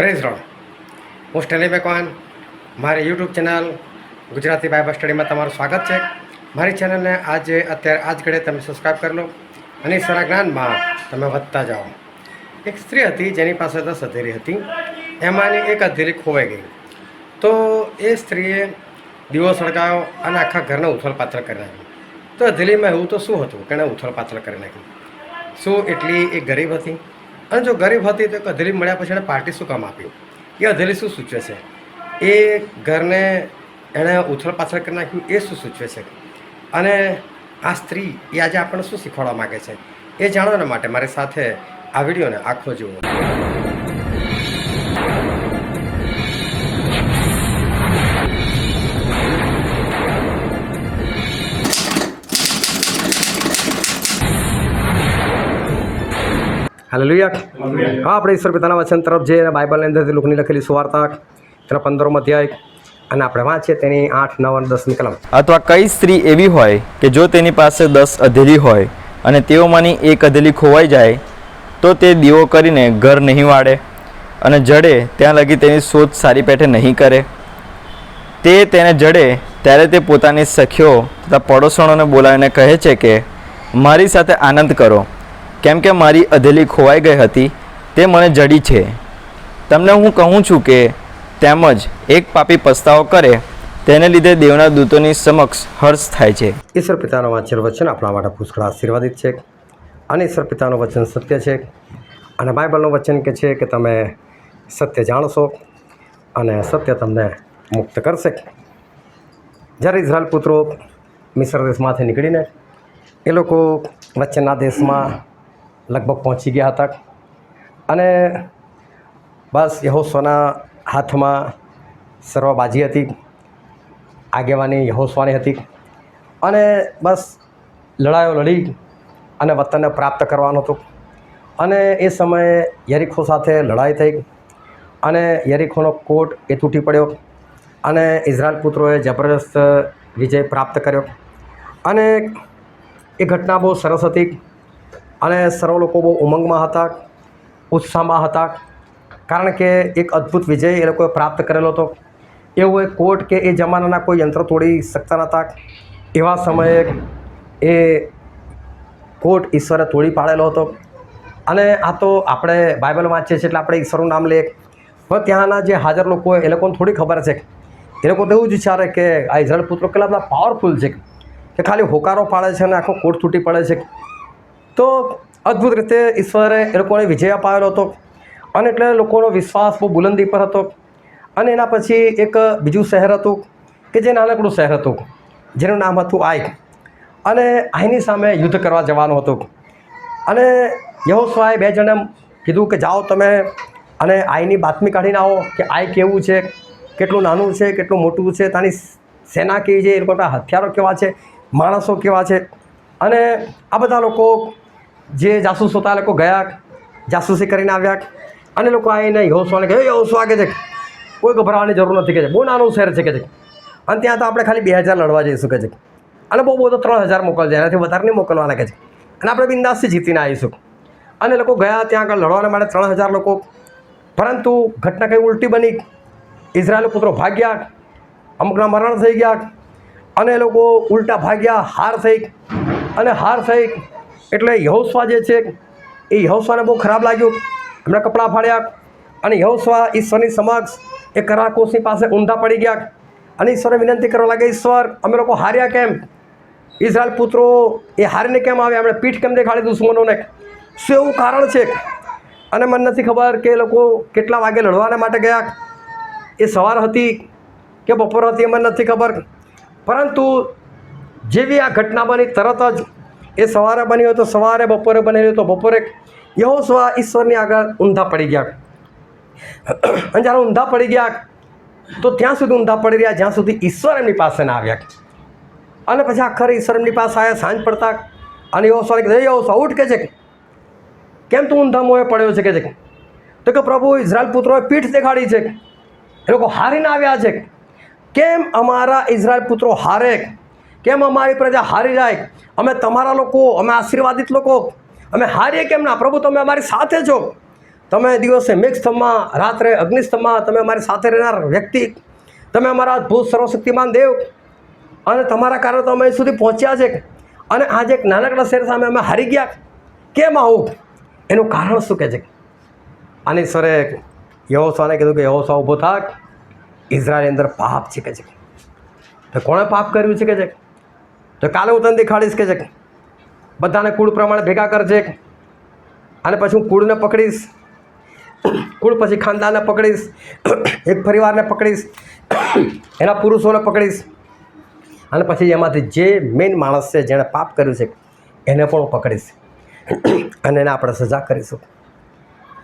Praise road. હું Stanley Macwan. મારી YouTube channel Gujarati Bible સ્ટડીમાં તમારું સ્વાગત છે. મારી ચેનલને અત્યારે આજ ઘડે તમે સબસ્ક્રાઈબ કરી લો અને સારા જ્ઞાનમાં તમે વધતા જાઓ. એક સ્ત્રી હતી જેની પાસે 10 અધેલી હતી. એમાંની એક અધેલી ખોવાઈ ગઈ. તો એ સ્ત્રીએ દીવો સળગાવ્યો અને આખા ઘરને ઉથલપાથલ કરી નાખ્યું. તો અધેલીમાં એવું તો શું હતું કે એણે ઉથલપાથલ કરી નાખ્યું? શું એટલી એ ગરીબ હતી? અને જો ગરીબ હતી તો અધેલી મળ્યા પછી એણે પાર્ટી શું કામ આપી? એ અધેલી શું સૂચવે છે? એ ઘરને એણે ઉથલપાથલ કરી નાખ્યું એ શું સૂચવે છે? અને આ સ્ત્રી એ આજે આપણને શું શીખવાડવા માગે છે એ જાણવાના માટે મારી સાથે આ વિડીયોને આખો જુઓ. હાલેલુયા. હા, આપણે ઈશ્વર પિતાના વચન તરફ જઈએ. બાઇબલની અંદરથી લુકની લખેલી સુવાર્તા તેના 15મો અધ્યાય અને આપણે વાંચીએ તેની 8, 9 અને 10ની કલમ. અથવા કઈ સ્ત્રી એવી હોય કે જો તેની પાસે 10 અધેલી હોય અને તેઓમાંની એક અધેલી ખોવાઈ જાય તો તે દીવો કરીને ઘર નહીં વાળે અને જડે ત્યાં લગી તેની શોધ સારી પેઠે નહીં કરે. તે તેને જડે ત્યારે તે પોતાની સખીઓ તથા પડોસણોને બોલાવીને કહે છે કે મારી સાથે આનંદ કરો, કેમ કે મારી અધેલી ખોવાઈ ગઈ હતી તે મને જડી છે. તમને હું કહું છું કે તેમજ એક પાપી પસ્તાવો કરે તેને લીધે દેવના દૂતોની સમક્ષ હર્ષ થાય છે. ઈશ્વર પિતાનું વાંચેલું વચન આપણા માટે પુષ્કળ આશીર્વાદિત છે અને ઈશ્વર પિતાનું વચન સત્ય છે અને બાઇબલનું વચન કે છે કે તમે સત્ય જાણશો અને સત્ય તમને મુક્ત કરશે. જ્યારે ઇઝરાયલ પુત્રો મિસ્ર દેશમાંથી નીકળીને એ લોકો વચ્ચેના દેશમાં લગભગ પહોંચી ગયા હતા અને બસ યહોશુઆના હાથમાં સર્વબાજી હતી, આગેવાની યહોશુઆની હતી અને બસ લડાઈઓ લડી અને વતનને પ્રાપ્ત કરવાનું હતું. અને એ સમયે યરીખો સાથે લડાઈ થઈ અને યરીખોનો કોટ એ તૂટી પડ્યો અને ઇઝરાયલ પુત્રોએ જબરદસ્ત વિજય પ્રાપ્ત કર્યો. અને એ ઘટના બહુ સરસ હતી અને સર્વ લોકો બહુ ઉમંગમાં હતા, ઉત્સાહમાં હતા, કારણ કે એક અદ્ભુત વિજય એ લોકોએ પ્રાપ્ત કરેલો હતો. એવું એક કોટ કે એ જમાનાના કોઈ યંત્ર તોડી શકતા નહોતા. એવા સમયે એ કોટ ઈશ્વરે તોડી પાડેલો હતો. અને આ તો આપણે બાઇબલ વાંચીએ છીએ એટલે આપણે ઈશ્વરનું નામ લઈએ, પણ ત્યાંના જે હાજર લોકો એ લોકોને થોડી ખબર છે. એ લોકો તો એવું જ વિચારે કે આ ઇઝરાયલ પુત્રો કેટલા બધા પાવરફુલ છે કે ખાલી હોકારો પાડે છે અને આખો કોટ તૂટી પડે છે. તો અદ્ભુત રીતે ઈશ્વરે એ લોકોને વિજય અપાવેલો હતો અને એટલે લોકોનો વિશ્વાસ બહુ બુલંદી પર હતો. અને એના પછી એક બીજું શહેર હતું કે જે નાનકડું શહેર હતું જેનું નામ હતું આઈ. અને આઈની સામે યુદ્ધ કરવા જવાનું હતું. અને યહોશુઆએ 2 જણને કીધું કે જાઓ તમે અને આઈની બાતમી કાઢીને આવો કે આઈ કેવું છે, કેટલું નાનું છે, કેટલું મોટું છે, ત્યાંની સેના કેવી છે, એ લોકોના હથિયારો કેવા છે, માણસો કેવા છે. અને આ બધા લોકો જે જાસૂસ હતા એ લોકો ગયા, જાસૂસી કરીને આવ્યા અને લોકો આવીને યહોશુઆને કહે યહોશુઆ કે છે કોઈ ગભરાવાની જરૂર નથી કે છે, બહુ નાનું શહેર છે કે છે અને ત્યાં તો આપણે ખાલી 2000 લડવા જઈશું કે છે અને બહુ તો 3000 મોકલજે, એનાથી વધારે નહીં મોકલવાના કે છે અને આપણે બિંદાસથી જીતીને આવીશું. અને લોકો ગયા ત્યાં આગળ લડવાના માટે 3000 લોકો. પરંતુ ઘટના કંઈ ઉલટી બની. ઇઝરાયલ પુત્રો ભાગ્યા, અમુકના મરણ થઈ ગયા અને એ લોકો ઉલટા ભાગ્યા, હાર થઈ. અને હાર થઈ એટલે યહોશુઆ જે છે એ યહોશુઆને બહુ ખરાબ લાગ્યું. એમણે કપડાં ફાડ્યા અને યહોશુઆ ઈશ્વરની સમક્ષ એ કરાકોશની પાસે ઊંધા પડી ગયા અને ઈશ્વરે વિનંતી કરવા લાગ્યા, ઈશ્વર અમે લોકો હાર્યા કેમ? ઇઝરાયલ પુત્રો એ હારીને કેમ આવ્યા? એમણે પીઠ કેમ દેખાડી દુશ્મનોને? શું એવું કારણ છે? અને મને નથી ખબર કે એ લોકો કેટલા વાગે લડવાના માટે ગયા. એ સવાર હતી કે બપોર હતી એ મને નથી ખબર. પરંતુ જેવી આ ઘટના બની તરત જ એ સવારે બની હોય તો સવારે, બપોરે બનેલી હોય તો બપોરે યહોશુઆ ઈશ્વરની આગળ ઊંધા પડી ગયા. અને જ્યારે ઊંધા પડી ગયા તો ત્યાં સુધી ઊંધા પડી રહ્યા જ્યાં સુધી ઈશ્વર એમની પાસે ના આવ્યા. અને પછી આખરે ઈશ્વર એમની પાસે આવ્યા સાંજ પડતા અને યહોશુઆને કીધું યહોશુઆ ઉઠ કે છે, કેમ તું ઊંધા મોએ પડ્યો છે કે છે? તો કે પ્રભુ ઇઝરાયલ પુત્રોએ પીઠ દેખાડી છે, એ લોકો હારીને આવ્યા છે. કેમ અમારા ઇઝરાયલ પુત્રો હારે? કેમ અમારી પ્રજા હારી જાય? અમે તમારા લોકો, અમે આશીર્વાદિત લોકો, અમે હારીએ કેમ ના? પ્રભુ તમે અમારી સાથે છો. તમે દિવસે મેઘસ્તંભમાં, રાત્રે અગ્નિસ્તંભમાં, તમે અમારી સાથે રહેનાર વ્યક્તિ, તમે અમારા અદ્ભુત સર્વશક્તિમાન દેવ, અને તમારા કારણે તો અમે અહીં સુધી પહોંચ્યા છે. અને આજે એક નાનકડા શહેર સામે અમે હારી ગયા. કેમ આવું? એનું કારણ શું કહે છે? અને ઈશ્વરે યહોશાને કીધું કે યહોશા ઊભો થાક, ઇઝરાયલની અંદર પાપ છે કે છે. તો કોણે પાપ કર્યું છે કે છે? તો કાલે હું તને દેખાડીશ કે છે. બધાને કુળ પ્રમાણે ભેગા કરજે, અને પછી હું કુળને પકડીશ, કુળ પછી ખાનદાનને પકડીશ, એક પરિવારને પકડીશ, એના પુરુષોને પકડીશ, અને પછી એમાંથી જે મેઇન માણસ છે જેણે પાપ કર્યું છે એને પણ હું પકડીશ, અને એને આપણે સજા કરીશું.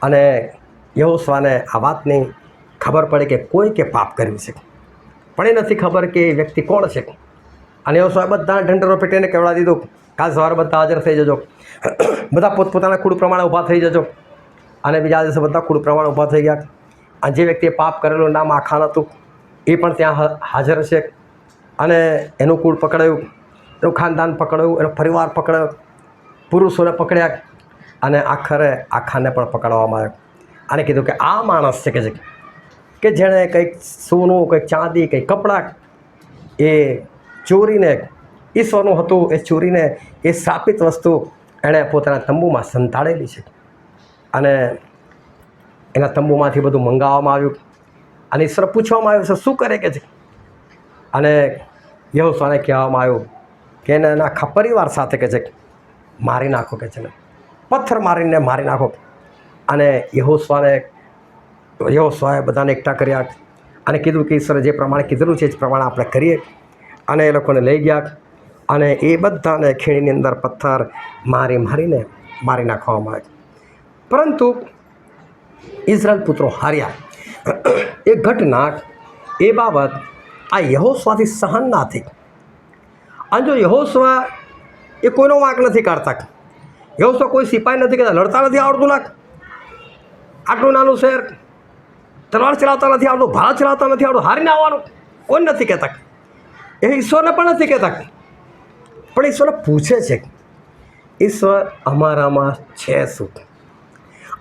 અને યહોશાને આ વાતની ખબર પડી કે કોઈ કે પાપ કર્યું છે, પણ એ નથી ખબર કે એ વ્યક્તિ કોણ છે. અને યહોશાએ બધા ઢંઢેરો પેટીને કહેવડાવી દીધું, કાલ સવારે બધા હાજર થઈ જજો, બધા પોતપોતાના કુળ પ્રમાણે ઊભા થઈ જજો. અને બીજા દિવસે બધા કુળ પ્રમાણે ઊભા થઈ ગયા. અને જે વ્યક્તિએ પાપ કરેલું નામ આખાન હતું એ પણ ત્યાં હાજર છે. અને એનું કુળ પકડાયું, એનું ખાનદાન પકડાયું, એનો પરિવાર પકડાયો, પુરુષોને પકડ્યા, અને આખરે આખાને પણ પકડવામાં આવ્યો. અને કીધું કે આ માણસ છે કે જેણે કંઈક સોનું, કંઈક ચાંદી, કંઈક કપડાં એ ચોરીને, ઈશ્વરનું હતું એ ચોરીને, એ શ્રાપિત વસ્તુ એણે પોતાના તંબુમાં સંતાડેલી છે. અને એના તંબુમાંથી બધું મંગાવવામાં આવ્યું. અને ઈશ્વર પૂછવામાં આવ્યું છે શું કરે કે છે? અને યહોશાને કહેવામાં આવ્યું કે એને એના આખા પરિવાર સાથે કે છે મારી નાખો કે છે ને, પથ્થર મારીને મારી નાખો. અને યહોશાએ બધાને એકઠા કર્યા અને કીધું કે ઈશ્વરે જે પ્રમાણે કીધેલું છે એ પ્રમાણે આપણે કરીએ. અને એ લોકોને લઈ ગયા, અને એ બધાને ખીણીની અંદર પથ્થર મારીને મારી નાખવામાં આવ્યા. પરંતુ ઇઝરાયલ પુત્રો હાર્યા. એ ઘટના, એ બાબત આ યહોશાથી સહન ના થઈ. અને જો યહોશા એ કોઈનો વાંક નથી કાઢતા, યહોશા કોઈ સિપાહી નથી કહેતા, લડતા નથી આવડતું લાગ, આટલું નાનું શહેર, તલવાર ચલાવતા નથી આવડતું, ભાલા ચલાવતા નથી આવડતું, હારીને આવવાનું, કોઈ નથી કહેતા. એ ઈશ્વરને પણ નથી કહેતા. પણ ઈશ્વરને પૂછે છે, ઈશ્વર અમારામાં છે શું?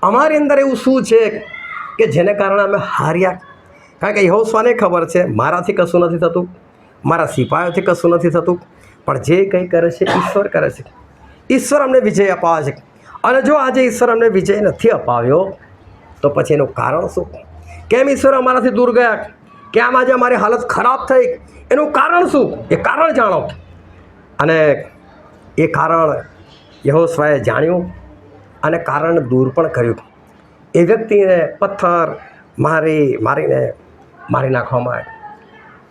અમારી અંદર એવું શું છે કે જેને કારણે અમે હાર્યા? કારણ કે યહોશાને ખબર છે મારાથી કશું નથી થતું, મારા સિપાહીઓથી કશું નથી થતું, પણ જે કંઈ કરે છે ઈશ્વર કરે છે. ઈશ્વર અમને વિજય અપાવે છે. અને જો આજે ઈશ્વર અમને વિજય નથી અપાવ્યો તો પછી એનું કારણ શું? કેમ ઈશ્વર અમારાથી દૂર ગયા? કેમ આજે અમારી હાલત ખરાબ થઈ? એનું કારણ શું? એ કારણ જાણો. અને એ કારણ યહોશાએ જાણ્યું અને કારણ દૂર પણ કર્યું. એ વ્યક્તિને પથ્થર મારીને મારી નાખવામાં આવે.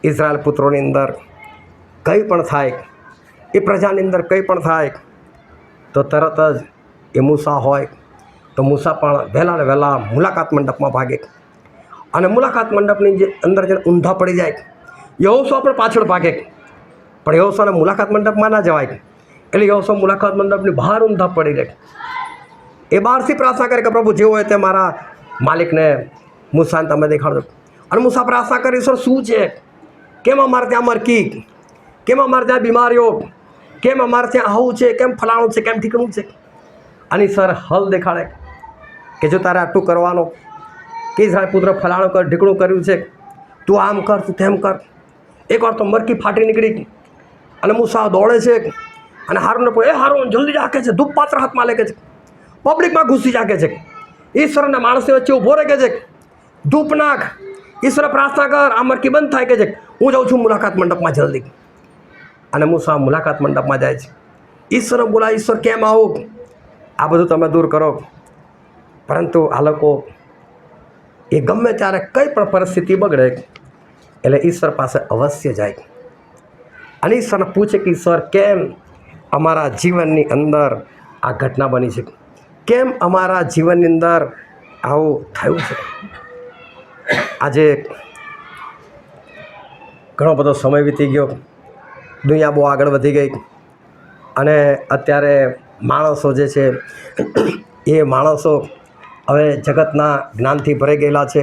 ઇઝરાયલ પુત્રોની અંદર કંઈ પણ થાય, એ પ્રજાની અંદર કંઈ પણ થાય તો તરત જ એ મૂસા હોય તો મૂસા પણ વહેલા ને વહેલા મુલાકાત મંડપમાં ભાગે. અને મુલાકાત મંડપની જે અંદર જે ઊંધા પડી જાય, યહોશા પણ પાછળ ભાગે. પણ યહોશાને મુલાકાત મંડપમાં ના જવાય, એટલે યહોશા મુલાકાત મંડપની બહાર ઊંધા પડી રહે. એ બહારથી પ્રાર્થના કરે કે પ્રભુ જેવો હોય તે મારા માલિકને મૂસાને તમે દેખાડો. અને મૂસા પ્રાર્થના કરી, ઈશ્વર શું છે? કેમ અમારે ત્યાં મરકી? કેમ અમારે ત્યાં બીમારીઓ? કેમ અમારે ત્યાં આવું છે? કેમ ફલાણું છે? કેમ ઠીકણું છે? અને ઈશ્વર હલ દેખાડે કે જો તારે આટલું કરવાનું, કે ઇઝરાયલ પુત્ર ફલાણું કર, ઢીકણું કર્યું છે, તું આમ કર, તું તેમ કર. એકવાર તો મરકી ફાટી નીકળી અને મૂસા દોડે છે અને હારૂનને પૂછે, એ હારૂન જલ્દી જાકે છે, ધૂપ પાત્ર હાથમાં લે કે છે, પબ્લિકમાં ઘૂસી જાકે છે, ઈશ્વરના માણસની વચ્ચે ઊભો રહે કે છે, ધૂપ નાખ, ઈશ્વર પ્રાર્થના કર, આ મરકી બંધ થાય કે છે, હું જાઉં છું મુલાકાત મંડપમાં જલ્દી. અને મૂસા મુલાકાત મંડપમાં જાય છે. ઈશ્વરને બોલાય, ઈશ્વર કેમ આવું? આ બધું તમે દૂર કરો. પરંતુ આ લોકો એ ગમે ત્યારે કંઈ પણ પરિસ્થિતિ બગડે એટલે ઈશ્વર પાસે અવશ્ય જાય અને ઈશ્વરને પૂછે કે ઈશ્વર કેમ અમારા જીવનની અંદર આ ઘટના બની છે? કેમ અમારા જીવનની અંદર આવું થયું છે? આજે ઘણો બધો સમય વીતી ગયો, દુનિયા બહુ આગળ વધી ગઈ અને અત્યારે માણસો જે છે એ માણસો હવે જગતના જ્ઞાનથી ભરાઈ ગયેલા છે,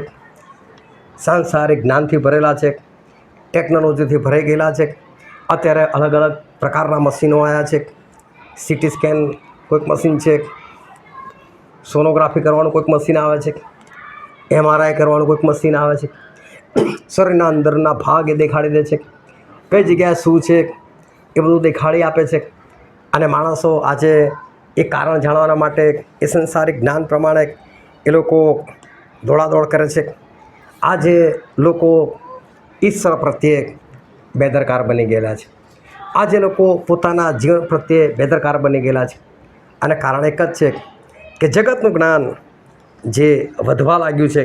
સાંસારિક જ્ઞાનથી ભરેલા છે, ટેકનોલોજીથી ભરાઈ ગયેલા છે. અત્યારે અલગ અલગ પ્રકારના મશીનો આવ્યા છે. સિટી સ્કેન કોઈક મશીન છે, સોનોગ્રાફી કરવાનું કોઈક મશીન આવે છે, MRI કરવાનું કોઈક મશીન આવે છે, શરીરના અંદરના ભાગ એ દેખાડી દે છે, કઈ જગ્યાએ શું છે એ બધું દેખાડી આપે છે. અને માણસો આજે એ કારણ જાણવાના માટે એ સંસારિક જ્ઞાન પ્રમાણે એ લોકો દોડાદોડ કરે છે. આજે લોકો ઈશ્વર પ્રત્યે બેદરકાર બની ગયેલા છે. આજે લોકો પોતાના જીવન પ્રત્યે બેદરકાર બની ગયેલા છે. અને કારણ એક જ છે કે જગતનું જ્ઞાન જે વધવા લાગ્યું છે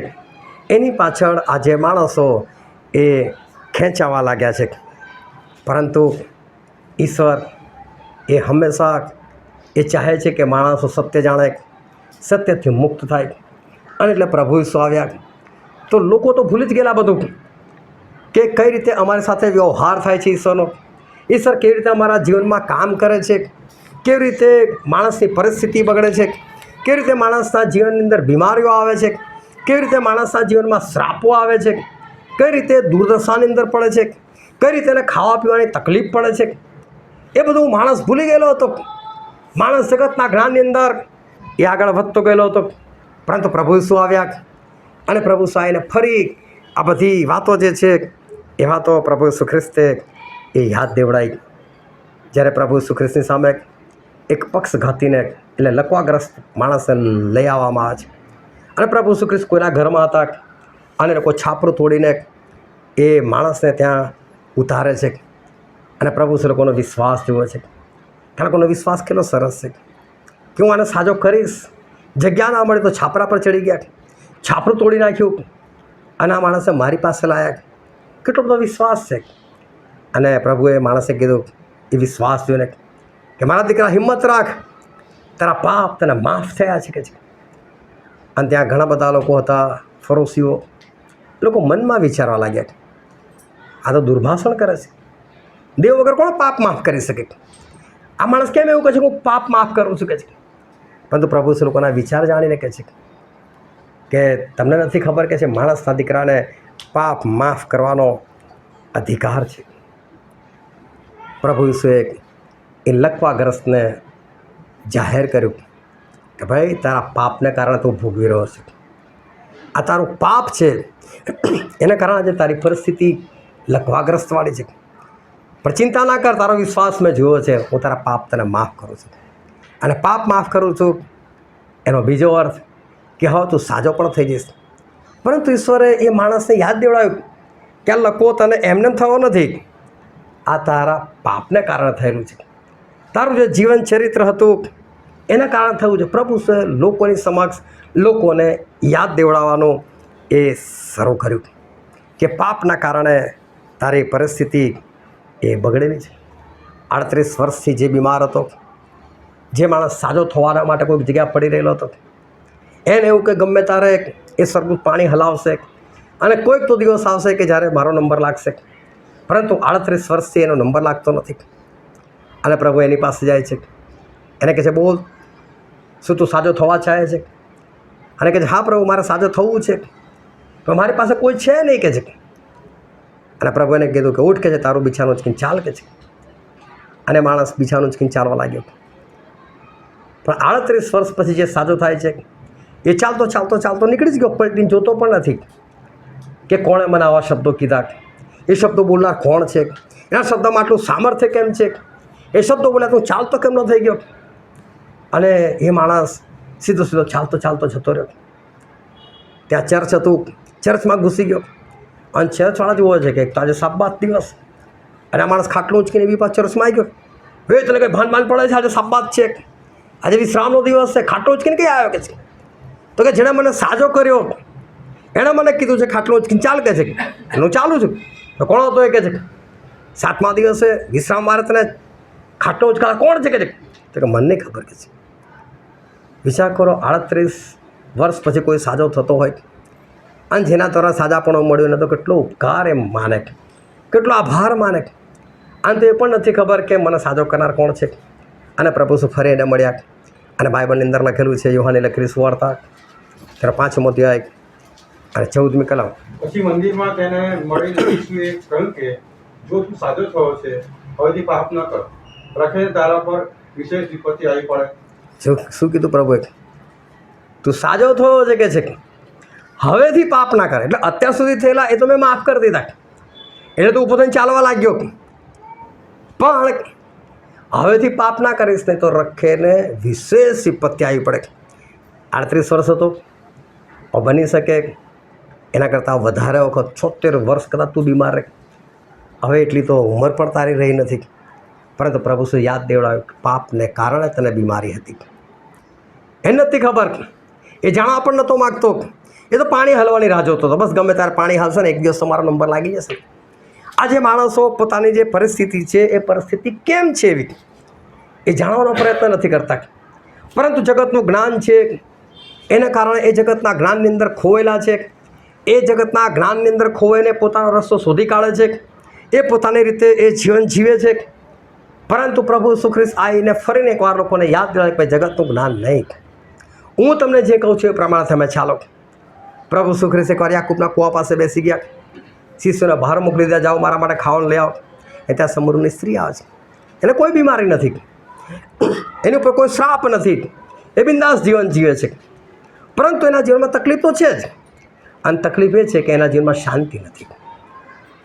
એની પાછળ આજે માણસો એ ખેંચાવા લાગ્યા છે. પરંતુ ઈશ્વર એ હંમેશા એ ચાહે છે કે માણસો સત્ય જાણે, સત્યથી મુક્ત થાય. અને એટલે પ્રભુ ઈસુ આવ્યા તો લોકો તો ભૂલી જ ગયેલા બધું કે કઈ રીતે અમારી સાથે વ્યવહાર થાય છે ઈશ્વરનો, ઈશ્વર કેવી રીતે અમારા જીવનમાં કામ કરે છે, કેવી રીતે માણસની પરિસ્થિતિ બગડે છે, કેવી રીતે માણસના જીવનની અંદર બીમારીઓ આવે છે, કેવી રીતે માણસના જીવનમાં શ્રાપો આવે છે, કઈ રીતે દુર્દશાની અંદર પડે છે, કઈ રીતે એને ખાવા પીવાની તકલીફ પડે છે, એ બધું માણસ ભૂલી ગયેલો હતો. માણસ જગતના જ્ઞાનની અંદર એ આગળ વધતો ગયેલો હતો. પરંતુ પ્રભુ ઈસુ આવ્યા અને પ્રભુ ઈસુ આવીને ફરી આ બધી વાતો જે છે એ વાતો પ્રભુ ઈસુ ખ્રિસ્તે એ યાદ દેવડાવી. જ્યારે પ્રભુ ઈસુ ખ્રિસ્તની સામે એક પક્ષઘાતીને એટલે લકવાગ્રસ્ત માણસને લઈ આવવામાં આવે છે અને પ્રભુ ઈસુ ખ્રિસ્ત કોઈના ઘરમાં હતા અને લોકો છાપરું તોડીને એ માણસને ત્યાં ઉતારે છે. અને પ્રભુ ઈસુ લોકોનો વિશ્વાસ જુએ છે. કે લોકોનો વિશ્વાસ કેટલો સરસ છે કે હું આને સાજો કરીશ. જગ્યા ના મળે તો છાપરા પર ચડી ગયા, છાપરું તોડી નાખ્યું અને આ માણસે મારી પાસે લાવ્યા. કેટલો બધો વિશ્વાસ છે. અને પ્રભુએ માણસે કીધું એ વિશ્વાસ જોઈને કે મારા દીકરા હિંમત રાખ, તારા પાપ તને માફ થયા છે કે છે. અને ત્યાં ઘણા બધા લોકો હતા, ફરોશીઓ. લોકો મનમાં વિચારવા લાગ્યા આ તો દુર્ભાષણ કરે છે, દેવ વગર કોણ પાપ માફ કરી શકે, આ માણસ કેમ એવું કહે છે કે હું પાપ માફ કરું છું કે છે. પરંતુ પ્રભુ ઈસુ લોકોના વિચાર જાણીને કહે છે કે તમને નથી ખબર કે છે માણસના દીકરાને પાપ માફ કરવાનો અધિકાર છે. પ્રભુ ઈસુએ એ લકવાગ્રસ્તને જાહેર કર્યું કે ભાઈ તારા પાપને કારણે તું ભોગવી રહ્યો છે, આ તારું પાપ છે, એના કારણે આજે તારી પરિસ્થિતિ લકવાગ્રસ્તવાળી છે. પણ ચિંતા ના કર, તારો વિશ્વાસ મેં જોયો છે, હું તારા પાપ તને માફ કરું છું. અને પાપ માફ કરું છું એનો બીજો અર્થ કે હવે તું સાજો પણ થઈ જઈશ. પરંતુ ઈશ્વરે એ માણસને યાદ દેવડાવ્યું કે આ લકવો તને એમને થવો નથી, આ તારા પાપને કારણે થયેલું છે. તારું જે જીવન ચરિત્ર હતું એના કારણે થયું છે. પ્રભુ લોકોની સમક્ષ લોકોને યાદ દેવડાવવાનું એ શરૂ કર્યું કે પાપના કારણે તારી પરિસ્થિતિ એ બગડેલી છે. 38 વર્ષથી જે બીમાર હતો, જે માણસ સાજો થવાના માટે કોઈક જગ્યા પડી રહેલો હતો, એને એવું કે ગમે તારે એ સ્વર્ગદૂત પાણી હલાવશે અને કોઈક તો દિવસ આવશે કે જ્યારે મારો નંબર લાગશે. પરંતુ 38 વર્ષથી એનો નંબર લાગતો નથી. અને પ્રભુ એની પાસે જાય છે, એને કહે છે બોલ, શું તું સાજો થવા ચાહે છે? અને કહે છે હા પ્રભુ, મારે સાજો થવું છે, તો મારી પાસે કોઈ છે નહીં કે છે. અને પ્રભુ એને કીધું કે ઉઠ કે છે, તારું બિછાનું ઉચકીને ચાલ કે છે. અને માણસ બિછાનું ઉચકીને ચાલવા લાગ્યો. પણ 38 વર્ષ પછી જે સાજો થાય છે એ ચાલતો ચાલતો ચાલતો નીકળી જ ગયો, પલટીને જોતો પણ નથી કે કોણે મને આવા શબ્દો કીધા, એ શબ્દો બોલનાર કોણ છે, એના શબ્દોમાં આટલું સામર્થ્ય કેમ છે, એ શબ્દો બોલ્યા તું ચાલતો કેમ ન થઈ ગયો. અને એ માણસ સીધો સીધો ચાલતો ચાલતો જતો રહ્યો. ત્યાં ચર્ચ હતું, ચર્ચમાં ઘૂસી ગયો. અને ચર્ચવાળા જ હોય છે કે એક તો આજે સાબત દિવસ, અને આ માણસ ખાટલું ઉચકીને એવી પાછળ ચર્ચમાં આવી ગયો. ભાઈ તને કંઈ ભાન પડે છે, આજે સાબત છે, આજે વિશ્રામનો દિવસ છે, ખાટલું ઉચકીને કઈ આવ્યો કે છે? તો કે જેણે મને સાજો કર્યો એણે મને કીધું છે ખાટલું ઉચકીને ચાલ કે છે, હું ચાલું છું. તો કોણ હતો એ કે છે 7મા દિવસે વિશ્રામ વારે તને ખાટલો ઉચકાળ કોણ છે કે છે? તો કે મને નહીં ખબર કે છે. વિચાર કરો, 38 વર્ષ પછી કોઈ સાજો થતો હોય અને જેના દ્વારા સાજાપણો મળ્યો ને તો કેટલો ઉપકાર એમ માને, કેટલો આભાર માને. અને તો એ પણ નથી ખબર કે મને સાજો કરનાર કોણ છે. અને પ્રભુ શું ફરી એને મળ્યા. અને બાઇબલની અંદર લખેલું છે, યોહાનની લખેલી સુવાર્તા ત્યારે 5મો અધ્યાય અને 14મી કલમ. પછી મંદિરમાં તેને મળીને ઈસુએ કહ્યું કે જો તું સાજો થયો છે, હવેથી પાપ ન કર, રખે તારા પર વિશેષ વિપત્તિ આવી પડે. શું કીધું પ્રભુએ? તું સાજો થયો છે કે છે, હવેથી પાપ ના કરે. એટલે અત્યાર સુધી થયેલા એ તો મેં માફ કરી દીધા, એટલે તું પોતાને ચાલવા લાગ્યો. પણ હવેથી પાપ ના કરીશ નહીં તો રખેને વિશેષ વિપત્તિ આવી પડે. 38 વર્ષ હતો, બની શકે એના કરતાં વધારે વખત 76 વર્ષ કદાચ તું બીમાર રહે. હવે એટલી તો ઉંમર પણ તારી રહી નથી, પરંતુ પ્રભુ શું યાદ દેવડાવ્યું કે પાપને કારણે તને બીમારી હતી. એ નથી ખબર, એ જાણવા પણ નહોતો માગતો. એ તો પાણી હલવાની રાહ જોતો હતો. બસ ગમે ત્યારે પાણી હાલશે ને એક દિવસ તમારો નંબર લાગી જશે. આજે માણસો પોતાની જે પરિસ્થિતિ છે એ પરિસ્થિતિ કેમ છે એવી એ જાણવાનો પ્રયત્ન નથી કરતા, પરંતુ જગતનું જ્ઞાન છે એના કારણે એ જગતના જ્ઞાનની અંદર ખોવાયેલા છે. એ જગતના જ્ઞાનની અંદર ખોવાઈને પોતાનો રસ્તો શોધી કાઢે છે. એ પોતાની રીતે એ જીવન જીવે છે. પરંતુ પ્રભુ ઈસુ ખ્રિસ્ત આવીને ફરીને એકવાર લોકોને યાદ દિલાવે કે જગતનું જ્ઞાન નહીં. હું તમને જે કહું છું એ પ્રમાણે તમે ચાલો. પ્રભુ ઈસુ ખ્રિસ્ત એકવાર યાકૂબના કૂવા પાસે બેસી ગયા, શિષ્યોને બહાર મોકલી દીધા, જાઓ મારા માટે ખાવાનું લઈ આવો. એ ત્યાં સમૂહની સ્ત્રી આવે છે, એને કોઈ બીમારી નથી, એની ઉપર કોઈ શ્રાપ નથી, એ બિંદાસ જીવન જીવે છે. પરંતુ એના જીવનમાં તકલીફ તો છે જ, અને તકલીફ એ છે કે એના જીવનમાં શાંતિ નથી.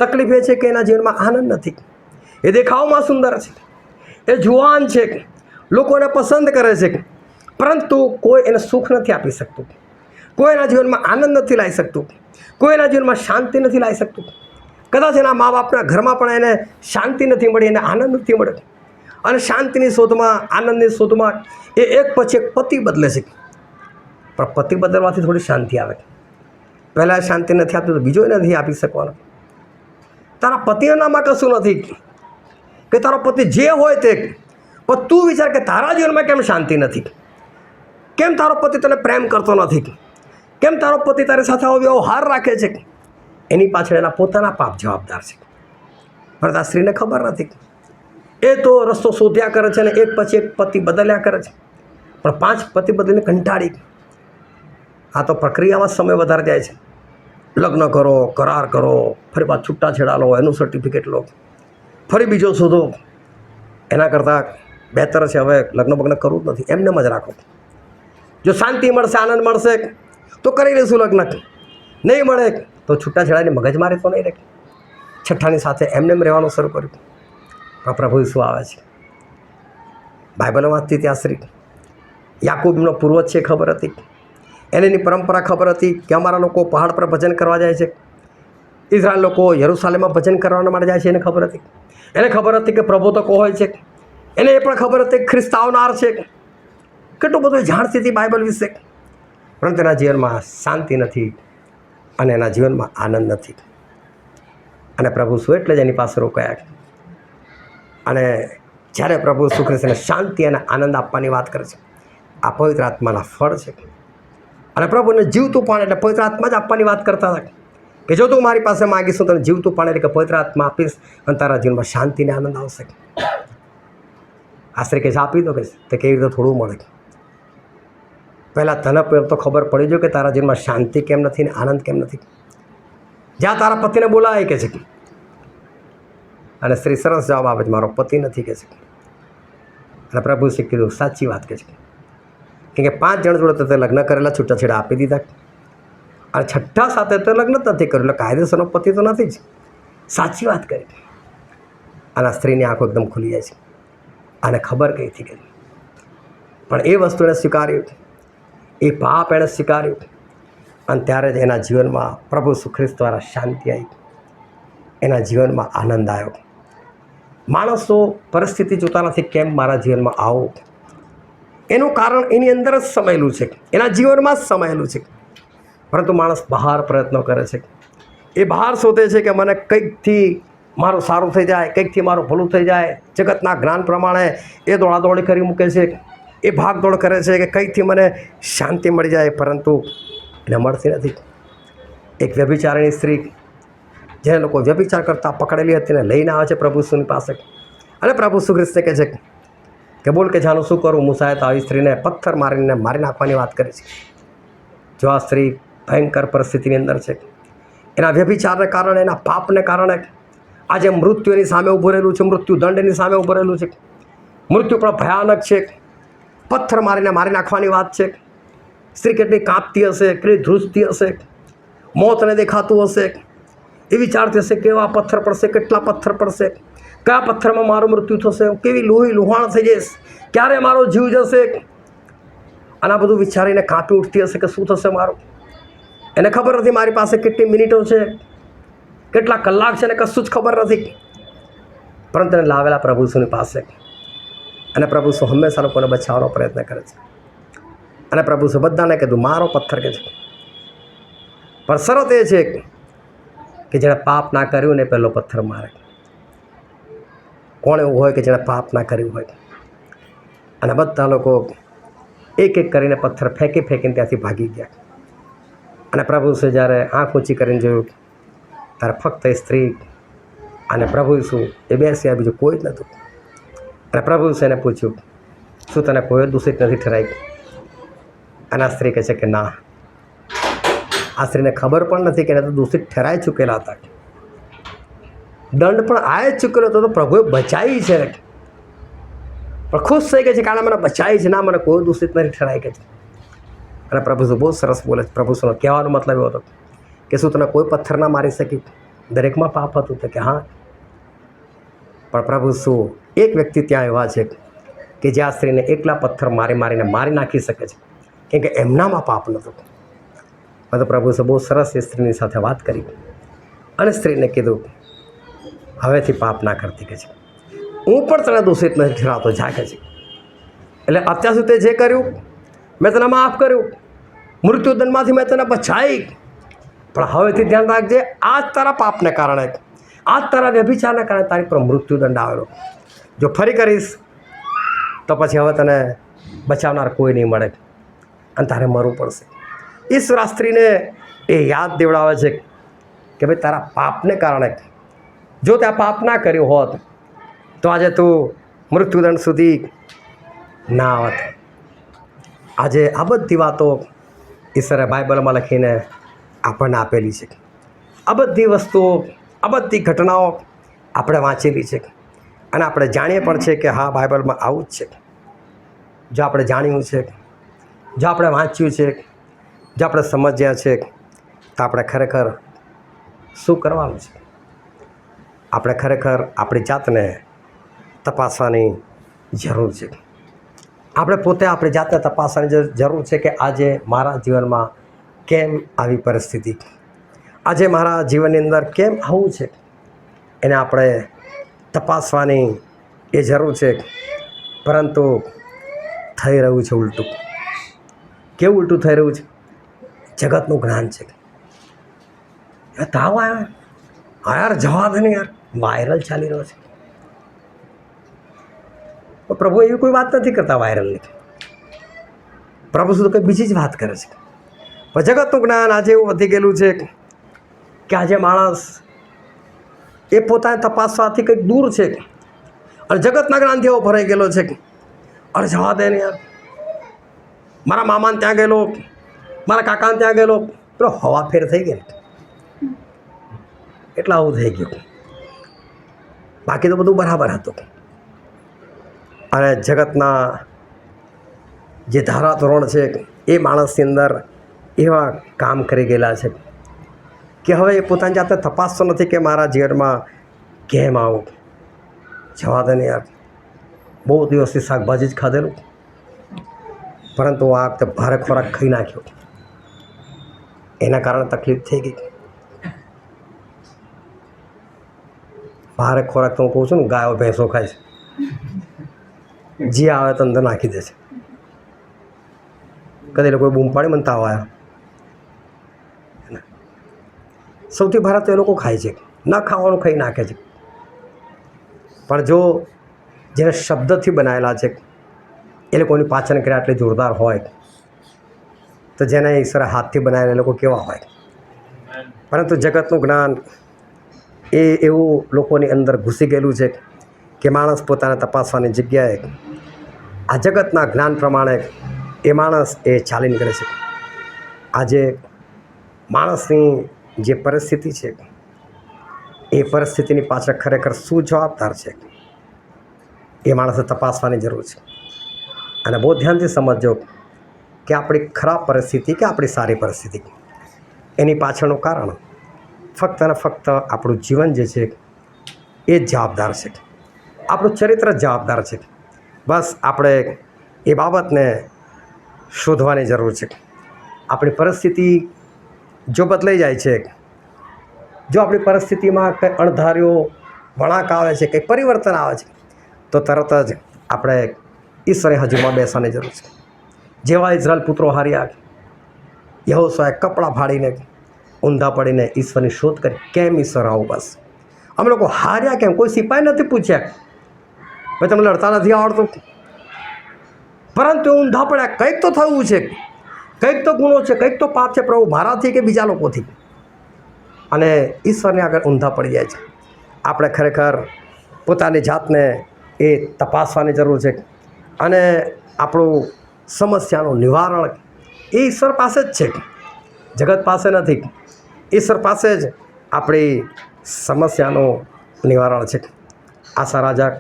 તકલીફ એ છે કે એના જીવનમાં આનંદ નથી. એ દેખાવમાં સુંદર છે, એ જુવાન છે, લોકો એને પસંદ કરે છે, પરંતુ કોઈ એને સુખ નથી આપી શકતું, કોઈ એના જીવનમાં આનંદ નથી લાવી શકતું, કોઈ એના જીવનમાં શાંતિ નથી લાવી શકતું. કદાચ એના મા બાપના ઘરમાં પણ એને શાંતિ નથી મળી, એને આનંદ નથી મળ્યો. અને શાંતિની શોધમાં, આનંદની શોધમાં એ એક પછી એક પતિ બદલે છે. પણ પતિ બદલવાથી થોડી શાંતિ આવે. પહેલાં શાંતિ નથી આપતી તો બીજો નથી આપી શકવાનો. તારા પતિના નામમાં કશું નથી કે તારો પતિ જે હોય તે, પણ તું વિચાર કે તારા જીવનમાં કેમ શાંતિ નથી, કેમ તારો પતિ તને પ્રેમ કરતો નથી, કેમ તારો પતિ તારી સાથે આવો વ્યવહાર રાખે છે. એની પાછળ એના પોતાના પાપ જવાબદાર છે, પરંતુ આ સ્ત્રીને ખબર નથી. એ તો રસ્તો શોધ્યા કરે છે અને એક પછી એક પતિ બદલ્યા કરે છે, પણ 5 પતિ બદલીને કંટાળી. આ તો પ્રક્રિયામાં સમય વધારે જાય છે. લગ્ન કરો, કરાર કરો, ફરી પાછું છૂટાછેડા લો, એનું સર્ટિફિકેટ લો, ફરી બીજો શોધો. એના કરતાં બહેતર છે હવે લગ્ન બગ્ન કરવું જ નથી, એમને જ રાખો. જો શાંતિ મળશે, આનંદ મળશે તો કરી લઈશું લગ્ન, નહીં મળે તો છૂટાછેડાની મગજમારી તો નહીં રહે. છઠ્ઠાની સાથે એમને રહેવાનું શરૂ કર્યું. પણ પ્રભુ ઈસુ આવે છે. બાઇબલ વાંચતી ત્યાં સ્ત્રી યાકૂબનો પૂર્વજ છે ખબર હતી, એને એની પરંપરા ખબર હતી કે અમારા લોકો પહાડ પર ભજન કરવા જાય છે, ઇઝરાયલ લોકો યરૂશાલેમમાં ભજન કરવા માટે જાય છે. એને ખબર હતી, એને ખબર હતી કે પ્રભુ તો હોય છે, એને એ પણ ખબર હતી કે ખ્રિસ્ત આવનાર છે. કેટલું બધું જાણતી હતી બાઇબલ વિશે, પરંતુ એના જીવનમાં શાંતિ નથી અને એના જીવનમાં આનંદ નથી. અને પ્રભુ શું એટલે જ એની પાસે રોકાયા. અને જ્યારે પ્રભુ ઈસુ ખ્રિસ્તને શાંતિ અને આનંદ આપવાની વાત કરે છે, આ પવિત્ર આત્માના ફળ છે. અને પ્રભુને જીવતું પાણી એટલે પવિત્ર આત્મા જ આપવાની વાત કરતા હતા કે જો તું મારી પાસે માગીશ હું તને જીવતું પાણી એટલે કે પવિત્ર આત્મા આપીશ અને તારા જીવનમાં શાંતિને આનંદ આવશે. આશ્રય કે આપી દો કે તે કેવી રીતે થોડું મળે. પહેલાં તને તો ખબર પડી જો કે તારા જીવનમાં શાંતિ કેમ નથી ને આનંદ કેમ નથી. જ્યાં તારા પતિને બોલાય કે છે, અને સ્ત્રી સરસ જવાબ આપે છે, મારો પતિ નથી કે છે. અને પ્રભુ શ્રી કીધું સાચી વાત કે છે, કેમ કે 5 જણ જોડે તે લગ્ન કરેલા છૂટાછેડા આપી દીધા, અને છઠ્ઠા સાથે તો લગ્ન જ નથી કર્યું, એટલે કાયદેસરનો પતિ તો નથી જ. સાચી વાત કરી. અને આ સ્ત્રીની આંખો એકદમ ખુલી જાય છે, આને ખબર કઈ હતી કે, પણ એ વસ્તુ એણે સ્વીકાર્યું, એ પાપ એણે સ્વીકાર્યું, અને ત્યારે જ એના જીવનમાં પ્રભુ ઈસુ ખ્રિસ્ત દ્વારા શાંતિ આવી, એના જીવનમાં આનંદ આવ્યો. માણસો પરિસ્થિતિ જોતા નથી કેમ મારા જીવનમાં આવો, એનું કારણ એની અંદર જ સમાયેલું છે, એના જીવનમાં જ સમાયેલું છે. પરંતુ માણસ બહાર પ્રયત્નો કરે છે, એ બહાર શોધે છે કે મને કંઈકથી મારું સારું થઈ જાય, કંઈકથી મારું ભલું થઈ જાય. જગતના જ્ઞાન પ્રમાણે એ દોડાદોડી કરી મૂકે છે, એ ભાગદોડ કરે છે કે કંઈકથી મને શાંતિ મળી જાય, પરંતુ એને મળતી નથી. એક વ્યભિચારીણી સ્ત્રી જેને લોકો વ્યભિચાર કરતાં પકડેલી હતી ને લઈને આવે છે પ્રભુ ઈસુની પાસે, અને પ્રભુ ઈસુ ખ્રિસ્તે કહે છે કે બોલ કે જાનું શું કરું. મૂસાએ તો આવી સ્ત્રીને પથ્થર મારી નાખવાની વાત કરી છે. જો આ સ્ત્રી ભયંકર પરિસ્થિતિની અંદર છે, એના વ્યભિચારને કારણે, એના પાપને કારણે આજે મૃત્યુ એની સામે ઊભું રહેલું છે, મૃત્યુ દંડ એની સામે ઊભું રહેલું છે. મૃત્યુ પણ ભયાનક છે, પથ્થર મારી નાખવાની વાત છે. સ્ત્રી કેટલી કાંપતી હશે, કેટલી ધ્રુજતી હશે, મોતને દેખાતું હશે, એ વિચારતી હશે કેવા પથ્થર પડશે, કેટલા પથ્થર પડશે, કયા પથ્થરમાં મારું મૃત્યુ થશે, હું કેવી લોહી લુહાણ થઈ જઈશ, ક્યારે મારો જીવ જશે. અને આ બધું વિચારીને કાંપી ઉઠતી હશે કે શું થશે મારું. એને ખબર નથી મારી પાસે કેટલી મિનિટો છે, કેટલા કલાક છે, એને કશું જ ખબર નથી. પરંતુ એને લાવેલા પ્રભુ ઈસુની પાસે, અને પ્રભુ ઈસુ હંમેશા લોકોને બચાવવાનો પ્રયત્ન કરે છે. અને પ્રભુ ઈસુ બધાને કીધું મારો પથ્થર કે છે. પણ શરત એ છે કે જેણે પાપ ના કર્યું ને પહેલો પથ્થર મારે. કોણ એવું હોય કે જેણે પાપ ના કર્યું હોય? અને બધા લોકો એક એક કરીને પથ્થર ફેંકીને ત્યાંથી ભાગી ગયા. અને પ્રભુ ઈસુ જ્યારે આંખ ઊંચી કરીને જોયું ત્યારે ફક્ત એ સ્ત્રી અને પ્રભુ ઈસુ એ બે સિવાય બીજું કોઈ જ નહોતું. અને પ્રભુ ઈસુ એને પૂછ્યું, શું તને કોઈ દૂષિત નથી ઠરાઈ? અને આ સ્ત્રી કહે છે કે ના. આ સ્ત્રીને ખબર પણ નથી કે એને તો દૂષિત ઠરાઈ ચૂકેલા હતા, દંડ પણ આ જ ચૂકેલો હતો, તો પ્રભુએ બચાવી છે. પણ ખુશ થઈ ગઈ છે કારણ મને બચાવી છે, ના મને કોઈ દૂષિત નથી ઠરાઈ કે છે. અને પ્રભુ શું બહુ સરસ બોલે છે. પ્રભુ શું કહેવાનો મતલબ એવો હતો કે શું તને કોઈ પથ્થર ના મારી શકી? દરેકમાં પાપ હતું. તો કે હા. પણ પ્રભુ શું એક વ્યક્તિ ત્યાં એવા છે કે જે આ સ્ત્રીને એકલા પથ્થર મારીને મારી નાખી શકે છે, કેમ કે એમનામાં પાપ નહોતું. તો પ્રભુ શું બહુ સરસ એ સ્ત્રીની સાથે વાત કરી અને સ્ત્રીને કીધું હવેથી પાપ ના કરતી કે છે, હું પણ તને દૂષિત નથી ઠરાવતો, જા કે છે. એટલે અત્યાર સુધી જે કર્યું મેં તને માફ કર્યું, મૃત્યુદંડમાંથી મેં તને બચાવી, પણ હવેથી ધ્યાન રાખજે, આ જ તારા પાપને કારણે, આ જ તારા વ્યભિચારને કારણે તારી પર મૃત્યુદંડ આવેલો. જો ફરી કરીશ તો પછી હવે તને બચાવનાર કોઈ નહીં મળે અને તારે મરવું પડશે. ઈશ્વર આ સ્ત્રીને એ યાદ દેવડાવે છે કે ભાઈ તારા પાપને કારણે જો ત્યાં પાપ ના કર્યું હોત તો આજે તું મૃત્યુદંડ સુધી ના આવત. આજે આ બધી વાતો ઈશ્વરે બાઇબલમાં લખીને આપણને આપેલી છે. આ બધી વસ્તુઓ, આ બધી ઘટનાઓ આપણે વાંચેલી છે અને આપણે જાણીએ પણ છે કે હા બાઇબલમાં આવું જ છે. જો આપણે જાણ્યું છે, જો આપણે વાંચ્યું છે, જો આપણે સમજ્યા છે, તો આપણે ખરેખર શું કરવાનું છે? આપણે ખરેખર આપણી જાતને તપાસવાની જરૂર છે. આપણે પોતે આપણી જાતને તપાસવાની જરૂર છે કે આજે મારા જીવનમાં કેમ આવી પરિસ્થિતિ, આજે મારા જીવનની અંદર કેમ આવું છે, એને આપણે તપાસવાની એ જરૂર છે. પરંતુ થઈ રહ્યું છે ઉલટું. કેવું ઉલટું થઈ રહ્યું છે? જગતનું જ્ઞાન છે. તાવ આવ્યો, હા યાર જવા દે ને યાર, વાયરલ ચાલી રહ્યો છે. તો પ્રભુ એવી કોઈ વાત નથી કરતા વાયરલની. પ્રભુ શું તો કંઈ બીજી જ વાત કરે છે. પણ જગતનું જ્ઞાન આજે એવું વધી ગયેલું છે કે આજે માણસ એ પોતાને તપાસવાથી કંઈક દૂર છે અને જગતના જ્ઞાનથી એવો ભરાઈ ગયેલો છે કે અરે જવા દે ને યાર, મારા મામાને ત્યાં ગયેલો, મારા કાકાને ત્યાં ગયેલો, પેલો હવા ફેર થઈ ગઈ એટલે આવું થઈ ગયું. બાકી તો બધું બરાબર હતું. અને જગતના જે ધારાધોરણ છે એ માણસની અંદર એવા કામ કરી ગયેલા છે કે હવે એ પોતાની જાતે તપાસતો નથી કે મારા જીવનમાં કેમ આવું. જવા દે ને યાર, બહુ દિવસથી શાકભાજી જ ખાધેલું, પરંતુ આ વખતે ભારે ખોરાક ખાઈ નાખ્યો, એના કારણે તકલીફ થઈ ગઈ. ભારે ખોરાક તો હું કહું છું ને, ગાયો ભેંસો ખાય છે, જે આવે તો અંદર નાખી દે છે. કદી લોકો બૂમ પાડી મને તાવ આવ્યા. સૌથી ભારે તો એ લોકો ખાય છે, ન ખાવાનું ખાઈ નાખે છે. પણ જો જેને શબ્દથી બનાવેલા છે એ લોકોની પાચન ક્રિયા આટલી જોરદાર હોય, તો જેને ઈશ્વરે હાથથી બનાવેલા એ લોકો કેવા હોય. પરંતુ જગતનું જ્ઞાન એ એવું લોકોની અંદર ઘૂસી ગયેલું છે કે માણસ પોતાને તપાસવાની જગ્યાએ આ જગતના જ્ઞાન પ્રમાણે એ માણસ એ ચાલી નીકળે છે. આજે માણસની જે પરિસ્થિતિ છે એ પરિસ્થિતિની પાછળ ખરેખર શું જવાબદાર છે એ માણસે તપાસવાની જરૂર છે. અને બહુ ધ્યાનથી સમજજો કે આપણી ખરાબ પરિસ્થિતિ કે આપણી સારી પરિસ્થિતિ, એની પાછળનું કારણ ફક્ત અને ફક્ત આપણું જીવન જે છે એ જ જવાબદાર છે, આપણું ચરિત્ર જ જવાબદાર છે. બસ આપણે એ બાબતને શોધવાની જરૂર છે. આપણી પરિસ્થિતિ જો બદલાઈ જાય છે, જો આપણી પરિસ્થિતિમાં કંઈ અણધાર્યો વળાંક આવે છે, કંઈ પરિવર્તન આવે છે, તો તરત જ આપણે ઈશ્વરની હજુરમાં બેસવાની જરૂર છે. જેવા ઇઝરાયલ પુત્રો હાર્યા, યહોશુઆએ કપડાં ફાડીને ઊંધા પડીને ઈશ્વરની શોધ કરી, કેમ ઈશ્વર આવું? બસ અમે લોકો હાર્યા કેમ? કોઈ સિપાહી નથી પૂછ્યા ભાઈ તમને લડતા નથી આવડતું, પરંતુ ઊંધા પડ્યા. કંઈક તો થયું છે, કંઈક તો ગુનો છે, કંઈક તો પાપ છે પ્રભુ, મારાથી કે બીજા લોકોથી, અને ઈશ્વરની આગળ ઊંધા પડી જાય છે. આપણે ખરેખર પોતાની જાતને એ તપાસવાની જરૂર છે, અને આપણું સમસ્યાનું નિવારણ એ ઈશ્વર પાસે જ છે, જગત પાસે નથી. ઈશ્વર પાસે જ આપણી સમસ્યાનું નિવારણ છે. આસા રાજા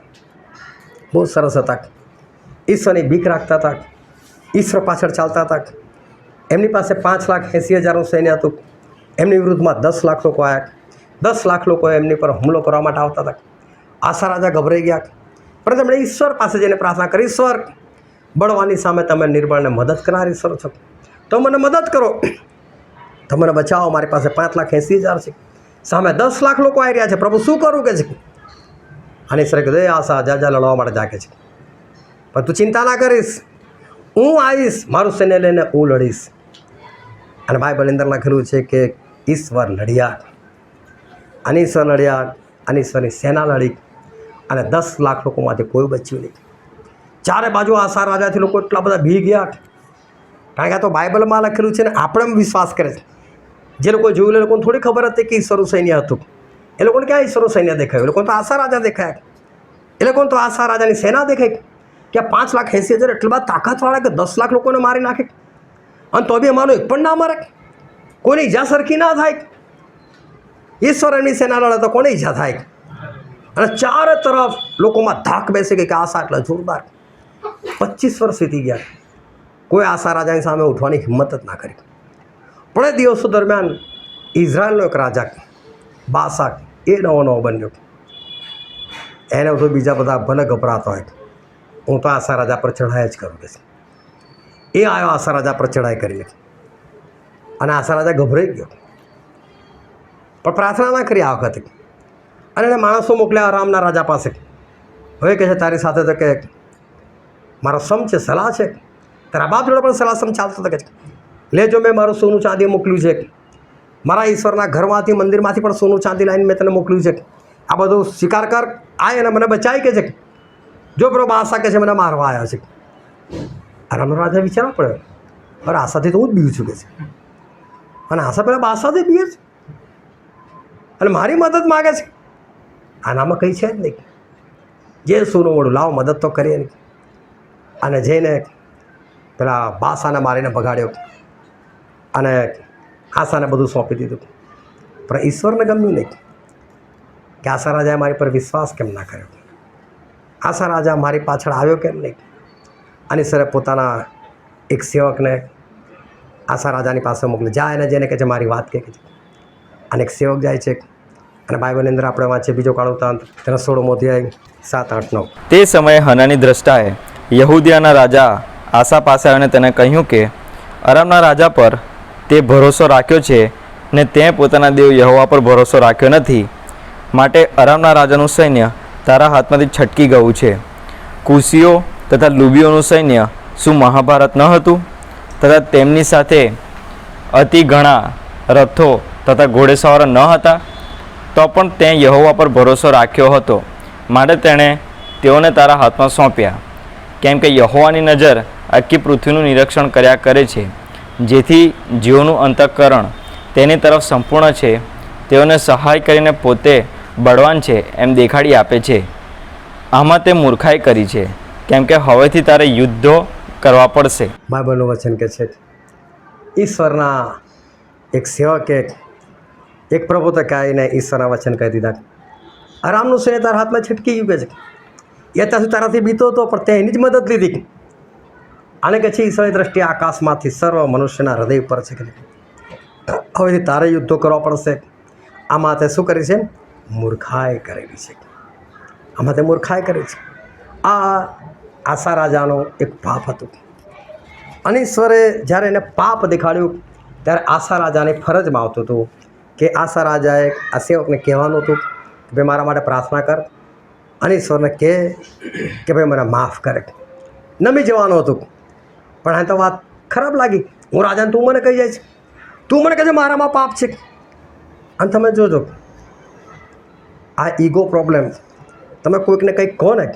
બહુ સરસ હતા, ઈશ્વરની બીક રાખતા હતા, ઈશ્વર પાછળ ચાલતા હતા. એમની પાસે 5,80,000નું સૈન્ય હતું, એમની વિરુદ્ધમાં 10 લાખ લોકો આવ્યા. 10 લાખ લોકો એમની પર હુમલો કરવા માટે આવતા હતા. આસા રાજા ગભરાઈ ગયા, પરંતુ એમણે ઈશ્વર પાસે જઈને પ્રાર્થના કરી, ઈશ્વર બળવાની સામે તમે નિર્બળને મદદ કરનાર ઈશ્વર છો, તો મને મદદ કરો, તો મને બચાવો. મારી પાસે 5,80,000 છે, સામે 10 લાખ લોકો આવી રહ્યા છે, પ્રભુ શું કરું કે છે? અને ઈશ્વરે કીધું, એ આશા જા લડવા માટે જાગે છે, પણ તું ચિંતા ના કરીશ, હું આવીશ, મારું સૈન્ય લઈને હું લડીશ. અને બાઇબલની અંદર લખેલું છે કે ઈશ્વર લડ્યા, અને ઈશ્વર લડ્યા, અને ઈશ્વરની સેના લડી, અને 10 લાખ લોકોમાંથી કોઈ બચ્યું નહીં. ચારે બાજુ આસા રાજાથી લોકો એટલા બધા ભી ગયા, કારણ કે આ તો બાઇબલમાં લખેલું છે ને આપણે વિશ્વાસ કરે છે. જે લોકો જોયું એ લોકોને થોડી ખબર હતી કે ઈશ્વરનું સૈન્ય હતું. એ લોકોને ક્યાં ઈશ્વરનું સૈન્ય દેખાયું? એ લોકોને તો આસા રાજા દેખાયા, એ લોકોને તો આસા રાજાની સેના દેખાઈ કે 5,80,000 એટલા બધા તાકાતવાળા કે 10 લાખ લોકોને મારી નાખે, અને તો બી અમારું એક પણ ના મરે, કોઈને ઈજા સરખી ના થાય. ઈશ્વર એમની સેના લડે તો કોને ઈજા થાય? અને ચારે તરફ લોકોમાં ધાક બેસી ગઈ કે આશા એટલે જોરદાર. 25 વર્ષ વીતી ગયા, કોઈ આશા રાજાની સામે ઉઠવાની હિંમત જ ના કરી. પણ એ દિવસો દરમિયાન ઇઝરાયલનો એક રાજા બાસાક એ નવો બન્યો. એને તો બીજા બધા ભલે ગભરાતા હોય, હું તો આશા રાજા પર ચઢાઈ જ કરું કે એ આવ્યો, આશા રાજા પર ચઢાઈ કરી, અને આશા રાજા ગભરાઈ ગયો, પણ પ્રાર્થના ના કરી આ વખતે. અને એને માણસો મોકલ્યા અરામના રાજા પાસે. હવે કહે છે તારી સાથે તો કે મારો સમ છે, સલાહ છે, તારા બાપ જોડે પણ સલાહ સમ ચાલતો હતો કે લેજો, મેં મારું સોનું ચાંદી મોકલ્યું છે, મારા ઈશ્વરના ઘરમાંથી મંદિરમાંથી પણ સોનું ચાંદી લાવીને મેં તને મોકલ્યું છે, આ બધું સ્વીકાર કર, આય અને મને બચાવી કે છે. જો બરોબર આશા કે છે મને મારવા આવ્યા છે. અરામનો રાજા વિચારવા પડ્યો, અરે આશાથી તો હું જ બીવું છું કે છે, અને આશા પેલા બાસાથી બીએ છે, અને મારી મદદ માગે છે. આનામાં કંઈ છે જ નહીં, જે સોનું વળું લાવો, મદદ તો કરીએ નહીં. અને જઈને પેલા બાસાને મારીને ભગાડ્યો, અને આશાને બધું સોંપી દીધું. પણ ઈશ્વરને ગમ્યું નહીં કે આશા રાજાએ મારી પર વિશ્વાસ કેમ ના કર્યો, આશા રાજા મારી પાછળ આવ્યો કેમ નહીં. અને ઈશ્વરે પોતાના એક સેવકને આશા રાજાની પાસે મોકલે, જાય એને જેને કહે છે મારી વાત કહે છે. અને એક સેવક જાય છે, અને બાઇબલની અંદર આપણે વાંચીએ બીજો કાળ વૃત્તાંત તેનો 16મો અધ્યાય 7, 8, 9. તે સમયે હનાની દ્રષ્ટાએ યહૂદિયાના રાજા આસા પાસે આવીને તેને કહ્યું કે અરામના રાજા પર તે ભરોસો રાખ્યો છે ને તે પોતાના દેવ યહોવા પર ભરોસો રાખ્યો નથી, માટે અરામના રાજાનું સૈન્ય તારા હાથમાંથી છટકી ગયું છે. કુશીઓ તથા લુબીઓનું સૈન્ય શું મહાભારત ન હતું? તથા તેમની સાથે અતિ ઘણા રથો તથા ઘોડેસવારો ન હતા? તો પણ તે યહોવા પર ભરોસો રાખ્યો હતો, માટે તેણે તેઓને તારા હાથમાં સોંપ્યા. કેમ કે યહોવાની નજર આખી પૃથ્વીનું નિરીક્ષણ કર્યા કરે છે, જેથી જેઓનું અંતઃકરણ તેની તરફ સંપૂર્ણ છે તેઓને સહાય કરીને પોતે બળવાન છે એમ દેખાડી આપે છે. આમાં તે મૂર્ખાઈ કરી છે, કેમ કે હવેથી તારે યુદ્ધો કરવા પડશે. બાઇબલનું વચન કે છે ઈશ્વરના એક સેવકે એક પ્રભુતા કહીને ઈશ્વરના વચન કહી દીધા, આરામનું સૈન્ય તારા હાથમાં છટકી ગયું કે છે. એ ત્યાં તારાથી બીતો હતો, પણ તે એની જ મદદ લીધી, આને કે છે ઈશ્વરની દ્રષ્ટિએ આકાશમાંથી સર્વ મનુષ્યના હૃદય ઉપર છે કે હવેથી તારે યુદ્ધો કરવા પડશે. આમાં તે શું કરી છે? મૂર્ખાઈ કરેલી છે. આમાં તે મૂર્ખાઈ કરી છે. આ આશા રાજાનો એક પાપ હતું અને ઈશ્વરે જ્યારે એને પાપ દેખાડ્યું ત્યારે આશા રાજાની ફરજમાં આવતું હતું કે આશા રાજાએ આ સેવકને કહેવાનું હતું કે ભાઈ મારા માટે પ્રાર્થના કર અને ઈશ્વરને કહે કે ભાઈ મને માફ કરે. નમી જવાનું હતું પણ આ તો વાત ખરાબ લાગી. હું રાજાને તું મને કહી જાય છે, તું મને કહે છે મારામાં પાપ છે. અને તમે જોજો આ ઈગો પ્રોબ્લેમ, તમે કોઈકને કંઈક કહો ને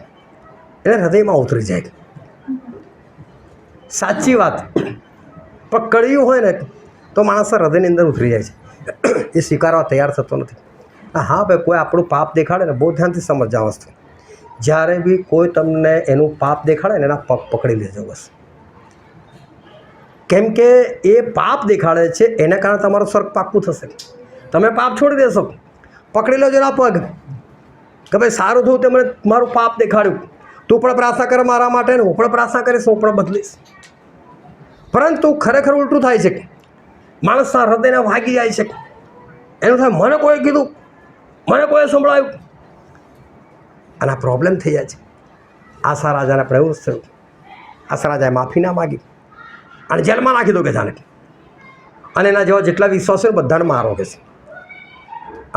એને હૃદયમાં ઉતરી જાય. સાચી વાત પણ કળિયું હોય ને તો માણસ હૃદયની અંદર ઉતરી જાય છે, એ સ્વીકારવા તૈયાર થતો નથી. હા ભાઈ કોઈ આપણું પાપ દેખાડે ને બહુ ધ્યાનથી સમજજો આ વસ્તુ. જ્યારે બી કોઈ તમને એનું પાપ દેખાડે ને એના પગ પકડી લેજો બસ. કેમ કે એ પાપ દેખાડે છે એના કારણે તમારું સ્વર્ગ પાક્કું થશે. તમે પાપ છોડી દેશો, પકડી લેજો એના પગ કે ભાઈ સારું થયું તે મને મારું પાપ દેખાડ્યું, તું પણ પ્રાર્થના કર મારા માટે ને હું પણ પ્રાર્થના કરીશ, હું પણ બદલીશ. પરંતુ ખરેખર ઉલટું થાય છે. માણસના હૃદયને વાગી જાય છે. એનું થાય મને કોઈ કીધું, મને કોઈ સંભળાયું અને આ પ્રોબ્લેમ થઈ જાય છે. આશા રાજાને પણ એવું જ થયું. આશા રાજાએ માફી ના માગી અને જેલમાં નાખી દો કે જાણે. અને એના જેવા જેટલા વિશ્વાસો બધાને મારો કે છે.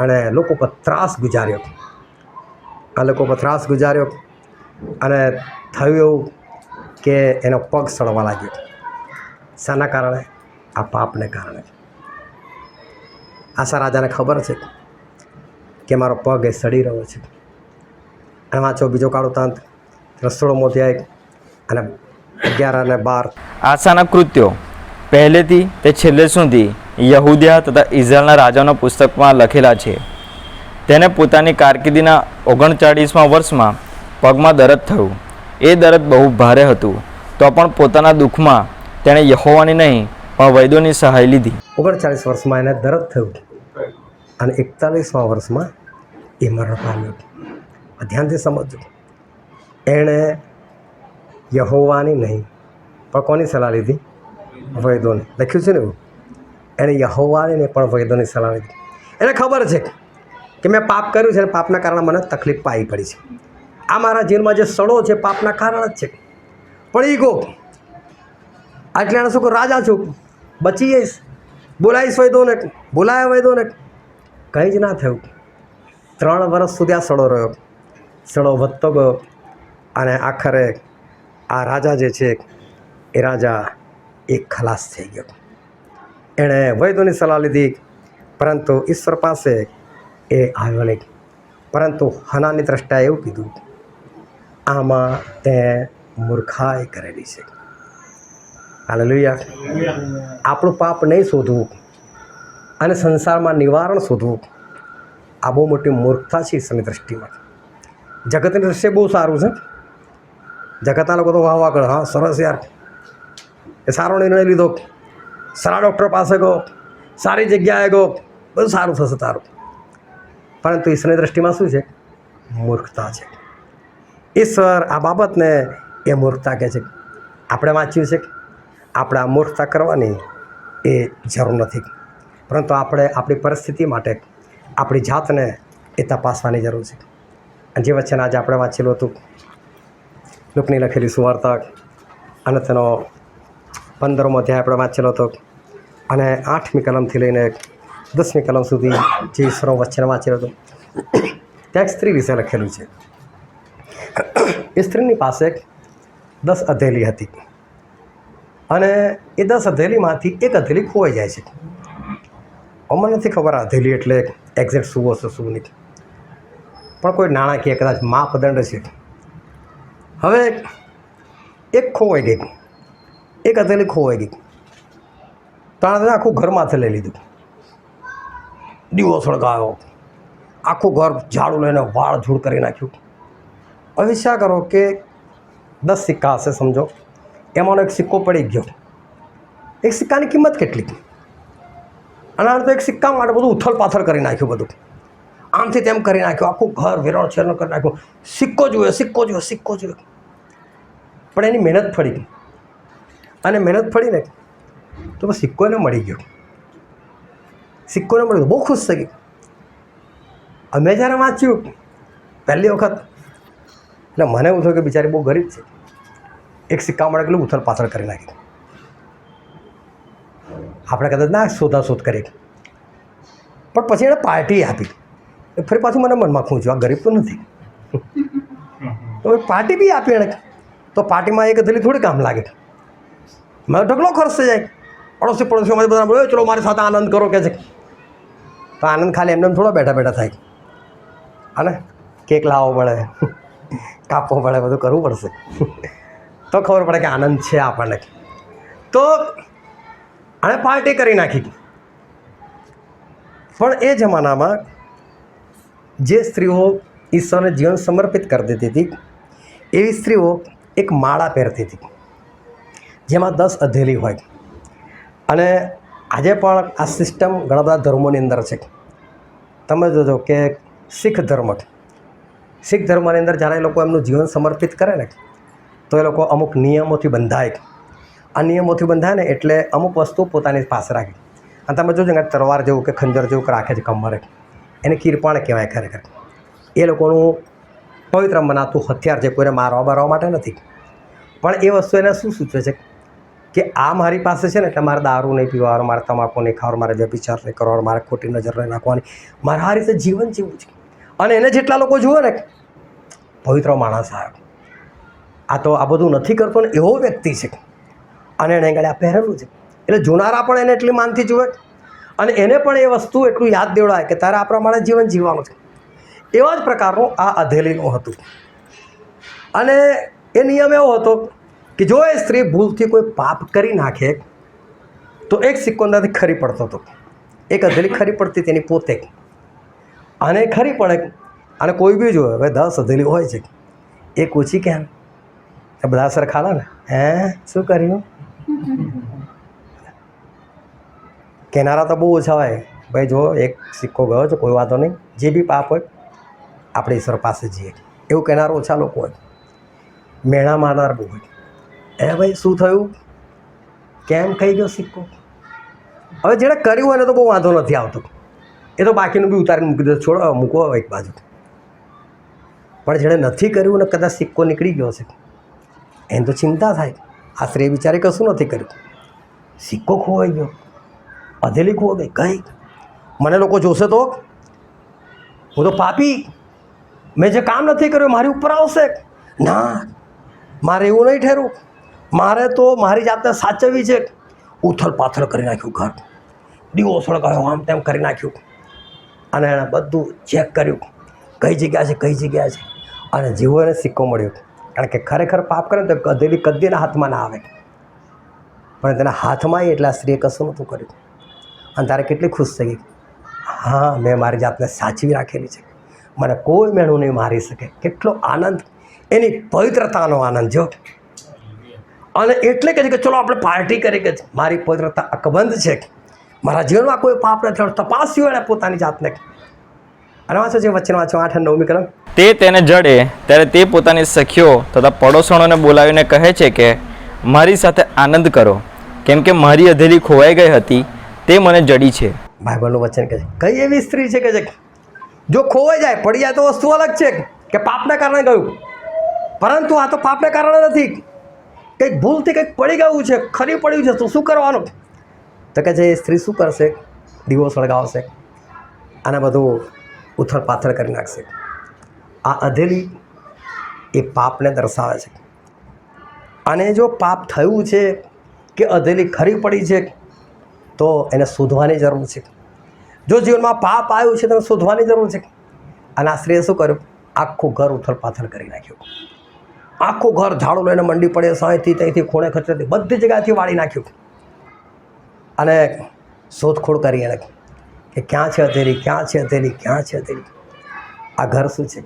અને લોકો પર ત્રાસ ગુજાર્યો. આ લોકો પર ત્રાસ ગુજાર્યો અને થયું એવું કે એનો પગ સડવા લાગ્યો. શાના કારણે? આ પાપને કારણે. આશા રાજાને ખબર છે કે મારો પગ એ સડી રહ્યો છે. અને વાંચો બીજો કાળો તાંત 16મો અધ્યાય અને 11 અને 12. આશાના કૃત્યો પહેલેથી તે છેલ્લે સુધી યહૂદિયા તથા ઇઝરાયલના રાજાઓના પુસ્તકમાં લખેલા છે. તેને પોતાની કારકિર્દીના 39મા વર્ષમાં પગમાં દર્દ થયું. એ દર્દ બહુ ભારે હતું તો પણ પોતાના દુઃખમાં તેણે યહોવાની નહીં પણ વૈદ્યોની સહાય લીધી. 39 વર્ષમાં એને દર્દ થયું અને 41મા વર્ષમાં એ મરણ પામ્યો. ધ્યાનથી સમજજો. એણે યહોવાની નહીં પણ કોની સલાહ લીધી? વૈદ્યોની. લખ્યું છે ને એવું. એણે યહોવાની નહીં પણ વૈદ્યોની સલાહ લીધી. એને ખબર છે કે મેં પાપ કર્યું છે અને પાપના કારણે મને તકલીફ પાવી પડી છે. આ મારા જીવનમાં જે સડો છે પાપના કારણ જ છે. પણ ઈગો એટલે એને શું કહું? રાજા છું, બચી જઈશ, બોલાવીશ વૈદ્યોને, બોલાયા વૈદ્યોને. કંઈ જ ના થયું. 3 વર્ષ સુધી આ સડો રહ્યો. સડો વધતો ગયો અને આખરે આ રાજા જે છે એ રાજા એક ખલાસ થઈ ગયો. એણે વૈદ્યોની સલાહ લીધી પરંતુ ઈશ્વર પાસે એ આવ્યો નહીં. પરંતુ હનાની દ્રષ્ટિએ એવું કીધું આમાં તે મૂર્ખાઈ કરેલી છે. હાલેલુયા. આપણું પાપ નહીં શોધવું અને સંસારમાં નિવારણ શોધવું આ બહુ મોટી મૂર્ખતા છે ઈશ્વરની દ્રષ્ટિમાં. જગતની દ્રષ્ટિએ બહુ સારું છે. જગતના લોકો તો વાહ વાહ કરે, હા સરસ યાર, એ સારો નિર્ણય લીધો, સારા ડૉક્ટર પાસે ગયો, સારી જગ્યાએ ગયો, બધું સારું થશે તારું. પરંતુ ઈશ્વરની દ્રષ્ટિમાં શું છે? મૂર્ખતા છે. ઈશ્વર આ બાબતને એ મૂર્ખતા કહે છે. આપણે વાંચ્યું છે આપણે આ મૂર્ખતા કરવાની એ જરૂર નથી, પરંતુ આપણે આપણી પરિસ્થિતિ માટે આપણી જાતને એ તપાસવાની જરૂર છે. અને જે વચ્ચે આજે આપણે વાંચેલું હતું લુકની લખેલી સુવાર્તા અને તેનો 15મો અધ્યાય આપણે વાંચેલો હતો અને 8મી કલમથી લઈને 10મી કલમ સુધી જે ઈશ્વરો વચ્ચે વાંચેલો હતો. ત્યાં એક સ્ત્રી વિશે લખેલું છે. એ સ્ત્રીની પાસે 10 હથેળી હતી અને એ 10 હથેળીમાંથી એક હથેળી ખોવાઈ જાય છે. મને નથી ખબર આ હથેળી એટલે એક્ઝેક્ટ શું હશે શું નહીં, પણ કોઈ નાણાકીય કદાચ માપદંડ છે. હવે એક ખોવાઈ ગઈ, એક હથેળી ખોવાઈ ગઈ તો આખું ઘર માથે લઈ લીધું, દીવો સળગાવ્યો, આખું ઘર ઝાડુ લઈને વાળ ધૂળ કરી નાખ્યું. હવે વિચાર કરો કે 10 સિક્કા હશે સમજો, એમાંનો એક સિક્કો પડી ગયો. એક સિક્કાની કિંમત કેટલી? અને આ તો એક સિક્કા માટે બધું ઉથલ પાથલ કરી નાખ્યું, બધું આમથી તેમ કરી નાખ્યું, આખું ઘર વેરણ છેરણ કરી નાખ્યું. સિક્કો જોઈએ, સિક્કો જોઈએ, સિક્કો જોઈએ. પણ એની મહેનત ફળી ગઈ. અને મહેનત ફળી ને તો બસ સિક્કો એને મળી ગયો. સિક્કોને મળ્યો બહુ ખુશ થઈ ગઈ. અમે જ્યારે વાંચ્યું પહેલી વખત એટલે મને એવું થયું કે બિચારી બહુ ગરીબ છે. એક સિક્કા મળે એટલું ઉથલ પાથલ કરી નાખી. આપણે કદાચ ના શોધાશોધ કરી પણ પછી એણે પાર્ટી આપી. ફરી પાછું મને મનમાં ખૂંચ્યું આ ગરીબ તો નથી. તો પાર્ટી બી આપી એણે. તો પાર્ટીમાં એક અધેલી થોડી કામ લાગે. મારો ઢગલો ખર્ચ થઈ જાય. પડોશી પડોશીઓમાંથી બધા બોલે ચલો મારી સાથે આનંદ કરો કે છે. તો આનંદ ખાલી એમને થોડો બેઠા બેઠા થાય. અને કેક લાવવો પડે, કાપવો પડે, બધું કરવું પડશે તો ખબર પડે કે આનંદ છે આપણને. તો આણે પાર્ટી કરી નાખી. પણ એ જમાનામાં જે સ્ત્રીઓ ઈશ્વરને જીવન સમર્પિત કરી દેતી હતી એવી સ્ત્રીઓ એક માળા પહેરતી હતી જેમાં 10 અધેલી હોય. અને આજે પણ આ સિસ્ટમ ઘણા બધા ધર્મોની અંદર છે. તમે જોજો કે શીખ ધર્મની અંદર જ્યારે એ લોકો એમનું જીવન સમર્પિત કરે ને તો એ લોકો અમુક નિયમોથી બંધાય. આ નિયમોથી બંધાય ને એટલે અમુક વસ્તુ પોતાની પાસે રાખે. અને તમે જોજો કે તલવાર જેવું કે ખંજર જેવું કે રાખે છે કમરે, એને કિરપાણ કહેવાય ખરેખર. એ લોકોનું પવિત્ર મનાતું હથિયાર છે, કોઈને મારવા બારવા માટે નથી. પણ એ વસ્તુ એને શું સૂચવે છે કે આ મારી પાસે છે ને એટલે મારે દારૂ નહીં પીવાનું, મારે તમાકુ નહીં ખાવાનું, મારે વ્યભિચાર નહીં કરવાનો, મારે ખોટી નજર નહીં નાખવાની, મારે આ રીતે જીવન જીવવું છે. અને એને જેટલા લોકો જુએ ને પવિત્ર માણસ આવ્યો, આ તો આ બધું નથી કરતો ને એવો વ્યક્તિ છે. અને એણે આગળ આ પહેરેલું છે એટલે જોનારા પણ એને એટલી માનથી જુએ અને એને પણ એ વસ્તુ એટલું યાદ દેવડાય કે તારે આ પ્રમાણે જીવન જીવવાનું છે. એવા જ પ્રકારનું આ અધેલીનું હતું. અને એ નિયમ એવો હતો કે જો એ સ્ત્રી ભૂલથી કોઈ પાપ કરી નાખે તો એક સિક્કો અંદરથી ખરી પડતો હતો. એક અધેલી ખરી પડતી તેની પોતે. અને ખરી પડે અને કોઈ બી જોવે હવે 10 અધેલી હોય છે, એક ઓછી કેમ? એ બધા સરખાલા ને શું કર્યું? કેનારા તો બહુ ઓછા હોય. ભાઈ જો એક સિક્કો ગયો છે, કોઈ વાંધો નહીં, જે બી પાપ હોય આપણે ઈશ્વર પાસે જઈએ એવું કહેનાર ઓછા લોકો હોય. મેણા મારનાર બહુ હોય. ભાઈ શું થયું, કેમ ખાઈ ગયો સિક્કો? હવે જેણે કર્યું હોય ને તો બહુ વાંધો નથી આવતો, એ તો બાકીનું બી ઉતારીને મૂકી દે, છોડો મૂકો એક બાજુ. પણ જેણે નથી કર્યું ને કદાચ સિક્કો નીકળી ગયો છે એને તો ચિંતા થાય. આ સ્ત્રી બિચારી કશું નથી કર્યું, સિક્કો ખોવાઈ ગયો, અધેલી ખોવાઈ ગઈ. મને લોકો જોશે તો હું તો પાપી, મેં જે કામ નથી કર્યું મારી ઉપર આવશે. ના, મારે એવું નહીં ઠેરવું. મારે તો મારી જાતને સાચવવી છે. ઉથલ પાથલ કરી નાખ્યું ઘર, દીવો સળગાવ્યો, આમ તેમ કરી નાખ્યું. અને એણે બધું ચેક કર્યું કઈ જગ્યા છે કઈ જગ્યા છે. અને જેવો એને સિક્કો મળ્યો, કારણ કે ખરેખર પાપ કરે તો અધેલી કદી એના હાથમાં ના આવે, પણ તેના હાથમાં એટલે આ સ્ત્રીએ કશું નહોતું કર્યું. અને તારે કેટલી ખુશ થઈ ગઈ, હા મેં મારી જાતને સાચવી રાખેલી છે, મને કોઈ મેણું નહીં મારી શકે. કેટલો આનંદ, એની પવિત્રતાનો આનંદ જો. અને એટલે કહે છે કે ચલો આપણે પાર્ટી કરી કે મારી પવિત્રતા અકબંધ છે, મારા જીવનમાં કોઈ પાપ નથી, તપાસ્યું એણે પોતાની જાતને. અને વાંચો જે વચન વાંચો 8 અને 9મી કલમ. તે તેને જડે ત્યારે તે પોતાની સખીઓ તથા પડોસણોને બોલાવીને કહે છે કે મારી સાથે આનંદ કરો, કેમ કે મારી અધેલી ખોવાઈ ગઈ હતી તે મને જડી છે. બાઇબલનું વચન કહે છે કઈ એવી સ્ત્રી છે કે જો ખોવાઈ જાય, પડી જાય તો વસ્તુ અલગ છે કે પાપને કારણે ગયું, પરંતુ આ તો પાપને કારણે નથી, કંઈક ભૂલથી કંઈક પડી ગયું છે, ખરી પડ્યું છે, તો શું કરવાનું? તો કે છે એ સ્ત્રી શું કરશે? દીવો સળગાવશે અને બધું ઉથલ પાથલ કરી નાખશે. આ અધેલી એ પાપને દર્શાવે છે. અને જો પાપ થયું છે કે અધેલી ખરી પડી છે તો એને શોધવાની જરૂર છે. જો જીવનમાં પાપ આવ્યું છે તો શોધવાની જરૂર છે. અને આ સ્ત્રીએ શું કર્યું? આખું ઘર ઉથલ પાથલ કરી નાખ્યું. આખું ઘર ઝાડુ લઈને મંડી પડે, સાંયથી ત્યાંથી ખૂણે ખચરેથી બધી જગ્યાએથી વાળી નાખ્યું. અને શોધખોળ કરી એને કે ક્યાં છે અધેલી, ક્યાં છે અધેલી, ક્યાં છે અધેલી. આ ઘર શું છે?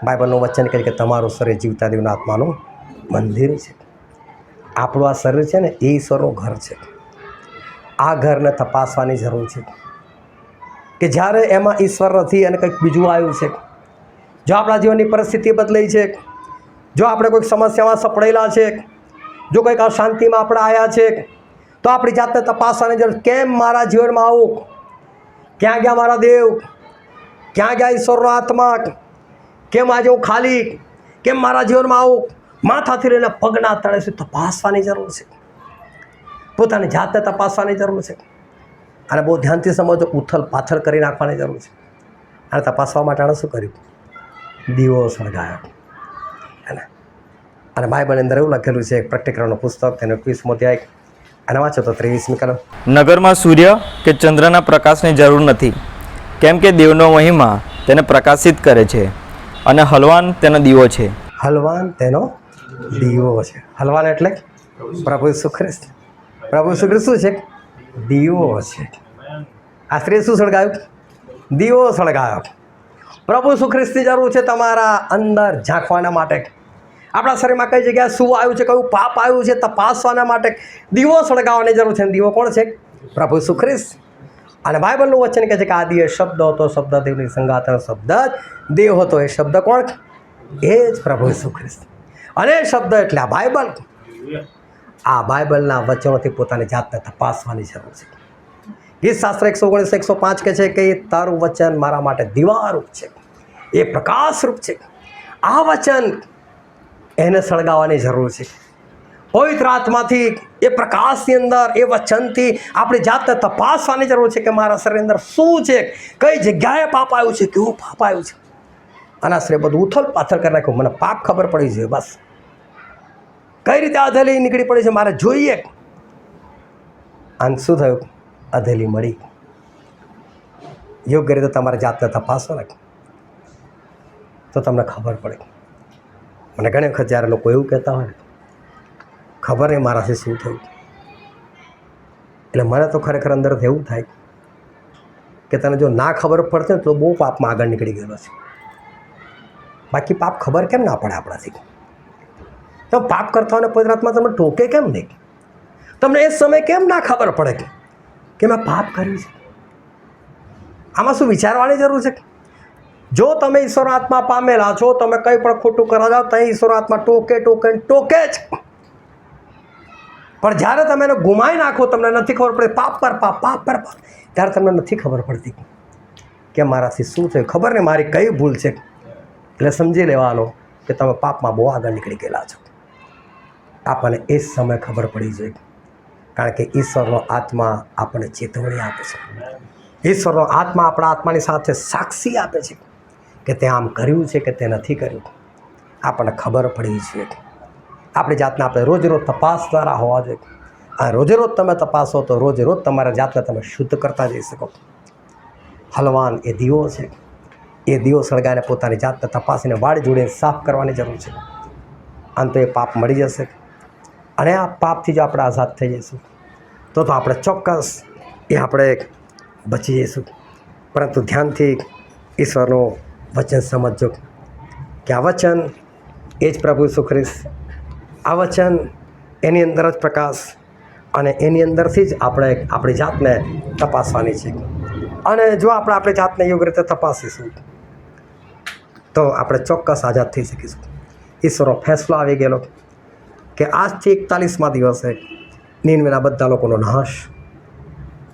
બાઇબલનું વચન કહે કે તમારું શરીર જીવતા દેવના આત્માનું મંદિર છે. આપણું આ શરીર છે ને એ ઈશ્વરનું ઘર છે. આ ઘરને તપાસવાની જરૂર છે કે જ્યારે એમાં ઈશ્વર નથી અને કંઈક બીજું આવ્યું છે, જો આપણા જીવનની પરિસ્થિતિ બદલાઈ છે, જો આપણે કોઈક સમસ્યામાં સપડાયેલા છે, જો કંઈક અશાંતિમાં આપણે આવ્યા છે તો આપણી જાતને તપાસવાની જરૂર. કેમ મારા જીવનમાં આવું? ક્યાં ગયા મારા દેવ? ક્યાં ગયા ઈશ્વરનો આત્મા? કેમ આજે હું ખાલી? કેમ મારા જીવનમાં આવું? માથાથી લઈને પગના તળે સુધી તપાસવાની જરૂર છે. પોતાની જાતને તપાસવાની જરૂર છે. અને બહુ ધ્યાનથી સમજો, ઉથલ પાથલ કરી નાખવાની જરૂર છે. અને તપાસવા માટે આણે શું કર્યું? દીવો સળગાયો. હે ને? અને બાઇબલની અંદર એવું લખેલું છે, એક પ્રકટીકરણનું પુસ્તક, તેનો 21મો અધ્યાય અને વાંચો તો 23મી કલમ. નગરમાં સૂર્ય કે ચંદ્રના પ્રકાશની જરૂર નથી, કેમ કે દેવનો મહિમા તેને પ્રકાશિત કરે છે અને હલવાન તેનો દીવો છે. હલવાન તેનો દીવો છે. હલવાન એટલે પ્રભુ ઈસુ ખ્રિસ્ત. પ્રભુ ઈસુ ખ્રિસ્ત શું છે? દીવો છે. આ સ્ત્રીએ શું સળગાયું? દીવો સળગાયો. પ્રભુ ઈસુ ખ્રિસ્તની જરૂર છે તમારા અંદર ઝાંખવાના માટે. આપણા શરીરમાં કઈ જગ્યાએ શું આવ્યું છે, કયું પાપ આવ્યું છે, તપાસવાના માટે દીવો સળગાવવાની જરૂર છે. દીવો કોણ છે? પ્રભુ ઈસુ ખ્રિસ્ત. અને બાઇબલનું વચન કહે છે કે આદિએ શબ્દ હતો, શબ્દ દેવની સંગાતનો શબ્દ જ દેવ હતો. એ શબ્દ કોણ? એ જ પ્રભુ ઈસુ ખ્રિસ્ત. અને એ શબ્દ એટલે આ બાઇબલ. આ બાઇબલના વચનોથી પોતાની જાતને તપાસવાની જરૂર છે. ગીતશાસ્ત્ર 119, 105 કહે છે કે એ તારું વચન મારા માટે દીવારૂપ છે, એ પ્રકાશરૂપ છે. આ વચન એને સળગાવવાની જરૂર છે. પવિત્ર આત્માથી એ પ્રકાશની અંદર, એ વચનથી આપણી જાતને તપાસવાની જરૂર છે કે મારા શરીરની અંદર શું છે, કઈ જગ્યાએ પાપ આવ્યું છે, કેવું પાપ આવ્યું છે. આના શ્રેય બધું ઉથલ પાથલ કરી નાખ્યું. મને પાપ ખબર પડી છે, બસ કઈ રીતે અધેલી નીકળી પડી છે મારે જોઈએ. આને શું થયું? અધેલી મળી. યોગ્ય રીતે તમારી જાતને તપાસો ને તો તમને ખબર પડે. મને ઘણી વખત જ્યારે લોકો એવું કહેતા હોય, ખબર નહીં મારાથી શું થયું, એટલે મને તો ખરેખર અંદરથી એવું થાય કે તને જો ના ખબર પડશે ને તો બહુ પાપમાં આગળ નીકળી ગયેલો છે. બાકી પાપ ખબર કેમ ના પડે આપણાથી? તો પાપ કરતા હોય પવિત્ર આત્મા તમને ટોકે કેમ નહીં? તમને એ સમય કેમ ના ખબર પડે કે મેં પાપ કર્યું છે? આમાં શું વિચારવાની જરૂર છે? જો તમે ઈશ્વર આત્મા પામેલા છો, તમે કંઈ પણ ખોટું કરવા જાઓ ત્યાં ઈશ્વર આત્મા ટોકે ટોકે ટોકે જ. પણ જ્યારે તમે એને ગુમાવી નાખો, તમને નથી ખબર પડતી પાપ પર પાપ, પાપ પર પાપ, ત્યારે તમને નથી ખબર પડતી કે મારાથી શું થયું. ખબર નહીં મારી કઈ ભૂલ છે, એટલે સમજી લેવાનો કે તમે પાપમાં બહુ આગળ નીકળી ગયેલા છો. આપણને એ જ સમય ખબર પડી જોઈએ, કારણ કે ઈશ્વરનો આત્મા આપણને ચેતવણી આપે છે. ઈશ્વરનો આત્મા આપણા આત્માની સાથે સાક્ષી આપે છે કે તે આમ કર્યું છે કે તે નથી કર્યું. આપણને ખબર પડી છે. આપણી જાતને આપણે રોજ રોજ તપાસનારા હોવા જોઈએ. આ રોજે રોજ તમે તપાસો તો રોજે રોજ તમારા જાતને તમે શુદ્ધ કરતા જઈ શકો. હલવાન એ દીવો છે. એ દીવો સળગાઈને પોતાની જાતને તપાસીને વાળી જોડે સાફ કરવાની જરૂર છે. આમ તો એ પાપ મળી જશે. અને આ પાપથી જો આપણે આઝાદ થઈ જઈશું તો આપણે ચોક્કસ એ આપણે બચી જઈશું. પરંતુ ધ્યાનથી ઈશ્વરનું વચન સમજજો કે આ વચન એ જ પ્રભુ ઈસુ ખ્રિસ્ત. આ વચન એની અંદર જ પ્રકાશ, અને એની અંદરથી જ આપણે આપણી જાતને તપાસવાની છે. અને જો આપણે આપણી જાતને યોગ્ય રીતે તપાસીશું તો આપણે ચોક્કસ આઝાદ થઈ શકીશું. ઈશ્વરનો ફેંસલો આવી ગયેલો કે આજથી 41મા દિવસે નીનવેના બધા લોકોનો નાશ.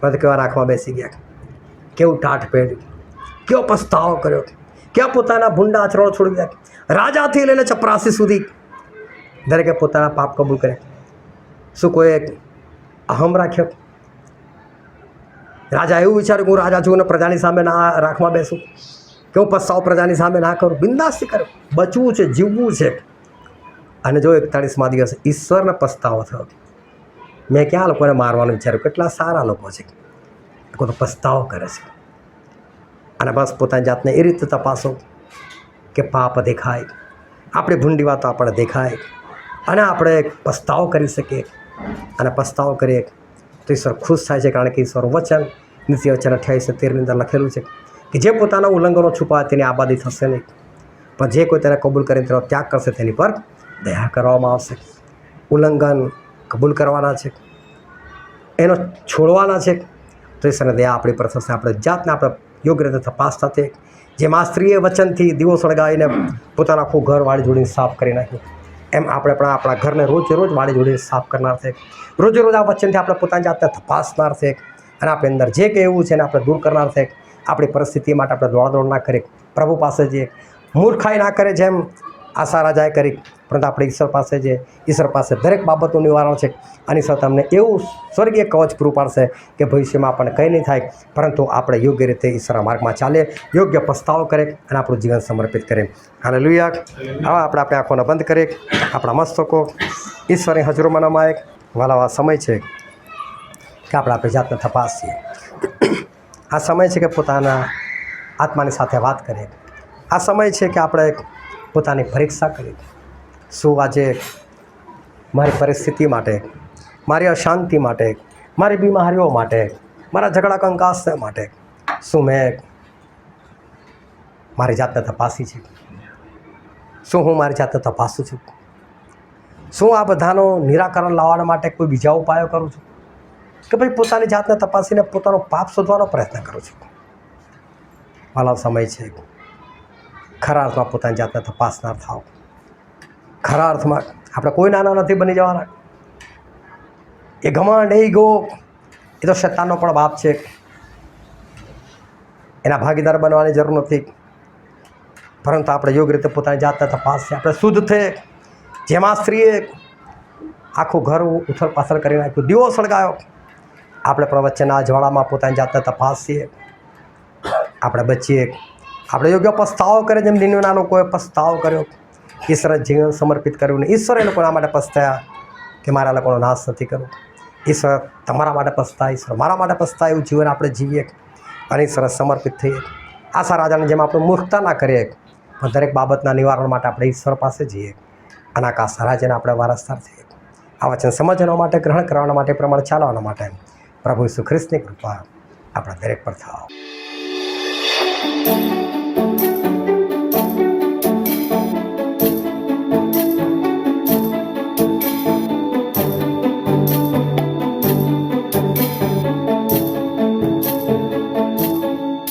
બધા કેવા રાખમાં બેસી ગયા, કેવું ટાઢ પહેર્યું, કેવો પસ્તાવો કર્યો, કેવા પોતાના ભૂંડા આચરણો છોડી ગયા. રાજાથી લઈને ચપરાસી સુધી દરેકે પોતાના પાપ કબૂલ કર્યા. શું કોઈ અહમ રાખ્યો? રાજા એવું વિચાર્યું કે હું રાજા છું અને પ્રજાની સામે ના રાખમાં બેસું, કે હું પસ્તાવો પ્રજાની સામે ના કરું. બિંદાસથી કર્યો. બચવું છે, જીવવું છે. અને જો 41મા દિવસે ઈશ્વરને પસ્તાવો થયો, મેં ક્યાં લોકોને મારવાનું વિચાર્યું? કેટલા સારા લોકો છે, લોકો તો પસ્તાવો કરે છે. અને બસ પોતાની જાતને એ રીતે તપાસો કે પાપ દેખાય, આપણી ભૂંડી વાતો આપણને દેખાય, અને આપણે પસ્તાવો કરી શકીએ. અને પસ્તાવો કરીએ તો ઈશ્વર ખુશ થાય છે, કારણ કે ઈશ્વર વચન નીતિ વચન 28:13 અંદર લખેલું છે કે જે પોતાના ઉલ્લંઘનો છુપાવે તેની આબાદી થશે નહીં, પણ જે કોઈ તેને કબૂલ કરીને તેનો ત્યાગ કરશે તેની પર દયા કરવામાં આવશે. ઉલ્લંઘન કબૂલ કરવાના છે, એનો છોડવાના છે, તો ઈશ્વરની દયા આપણી પર થશે. આપણે જાતને આપણે યોગ્ય રીતે તપાસ થશે. જેમ આ સ્ત્રીએ વચનથી દીવો સળગાવીને પોતાના આખું ઘર વાળી જોડીને સાફ કરી નાખ્યું, એમ આપણે પણ આપણા ઘરને રોજે રોજ વાળી જોડી સાફ કરનાર છે. રોજે રોજ આ વચનથી આપણે પોતાની જાતને તપાસનાર છે અને આપણી અંદર જે કંઈ એવું છે એને આપણે દૂર કરનાર છે. આપણી પરિસ્થિતિ માટે આપણે દોડાદોડ ના કરી, પ્રભુ પાસે જઈએ. મૂર્ખાઈ ના કરે જેમ આશા રાજાએ કરી, પરંતુ આપણે ઈશ્વર પાસે જઈએ. ઈશ્વર પાસે દરેક બાબતનું નિવારણ છે અને ઈશ્વર તમને એવું સ્વર્ગીય કવચ પૂરું પાડશે કે ભવિષ્યમાં આપણને કંઈ નહીં થાય, પરંતુ આપણે યોગ્ય રીતે ઈશ્વરના માર્ગમાં ચાલીએ, યોગ્ય પસ્તાવો કરે અને આપણું જીવન સમર્પિત કરીએ. હાલેલુયા. હવે આપણે આપણી આંખોને બંધ કરીએ, આપણા મસ્તકો ઈશ્વરની હજુરીમાં નમાય. વાલાવા સમય છે કે આપણે આપણી જાતને તપાસીએ. આ સમય છે કે પોતાના આત્માની સાથે વાત કરીએ. આ સમય છે કે આપણે પોતાની પરીક્ષા કરીએ. શું આજે મારી પરિસ્થિતિ માટે, મારી અશાંતિ માટે, મારી બીમારીઓ માટે, મારા ઝઘડા કંકાસને માટે શું મેં મારી જાતને તપાસી છે? શું હું મારી જાતને તપાસું છું? શું આ બધાનું નિરાકરણ લાવવા માટે કોઈ બીજા ઉપાયો કરું છું કે ભાઈ પોતાની જાતને તપાસીને પોતાનો પાપ શોધવાનો પ્રયત્ન કરું છું? વાલો સમય છે ખરા અર્થમાં પોતાની જાતને તપાસનાર થાવ. ખરા અર્થમાં આપણે કોઈ નાના નથી બની જવાના. એ ઘમંડ, એ ઈગો, એ તો શૈતાનનો પણ બાપ છે. એના ભાગીદાર બનવાની જરૂર નથી, પરંતુ આપણે યોગ્ય રીતે પોતાની જાતને તપાસીએ. આપણે શુદ્ધ થઈએ. જેમાં સ્ત્રીએ આખું ઘર ઉથલ પાથલ કરી નાખ્યું, દીવો સળગાયો, આપણે પણ વચ્ચેના અજવાળામાં પોતાની જાતને તપાસીએ. આપણે બચીએ. આપણે યોગ્ય પસ્તાવો કરીએ, જેમ દિનના લોકોએ પસ્તાવો કર્યો, ઈશ્વરે જીવન સમર્પિત કર્યું ને ઈશ્વરે એ લોકોના માટે પસ્તાયા કે મારા લોકોનો નાશ નથી કરવો. ઈશ્વર તમારા માટે પસ્તાય, ઈશ્વર મારા માટે પસ્તાય, એવું જીવન આપણે જીવીએ અને ઈશ્વરે સમર્પિત થઈએ. આશા રાજાની જેમ આપણે મૂર્ખતા ના કરીએ, પણ દરેક બાબતના નિવારણ માટે આપણે ઈશ્વર પાસે જઈએ અને આકાશ રાજ્યના આપણે વારસદાર થઈએ. આ વચન સમજવા માટે, ગ્રહણ કરવાના માટે, પ્રમાણે ચાલવાના માટે પ્રભુ ઈસુ ખ્રિસ્તની કૃપા આપણા દરેક પર થાવ.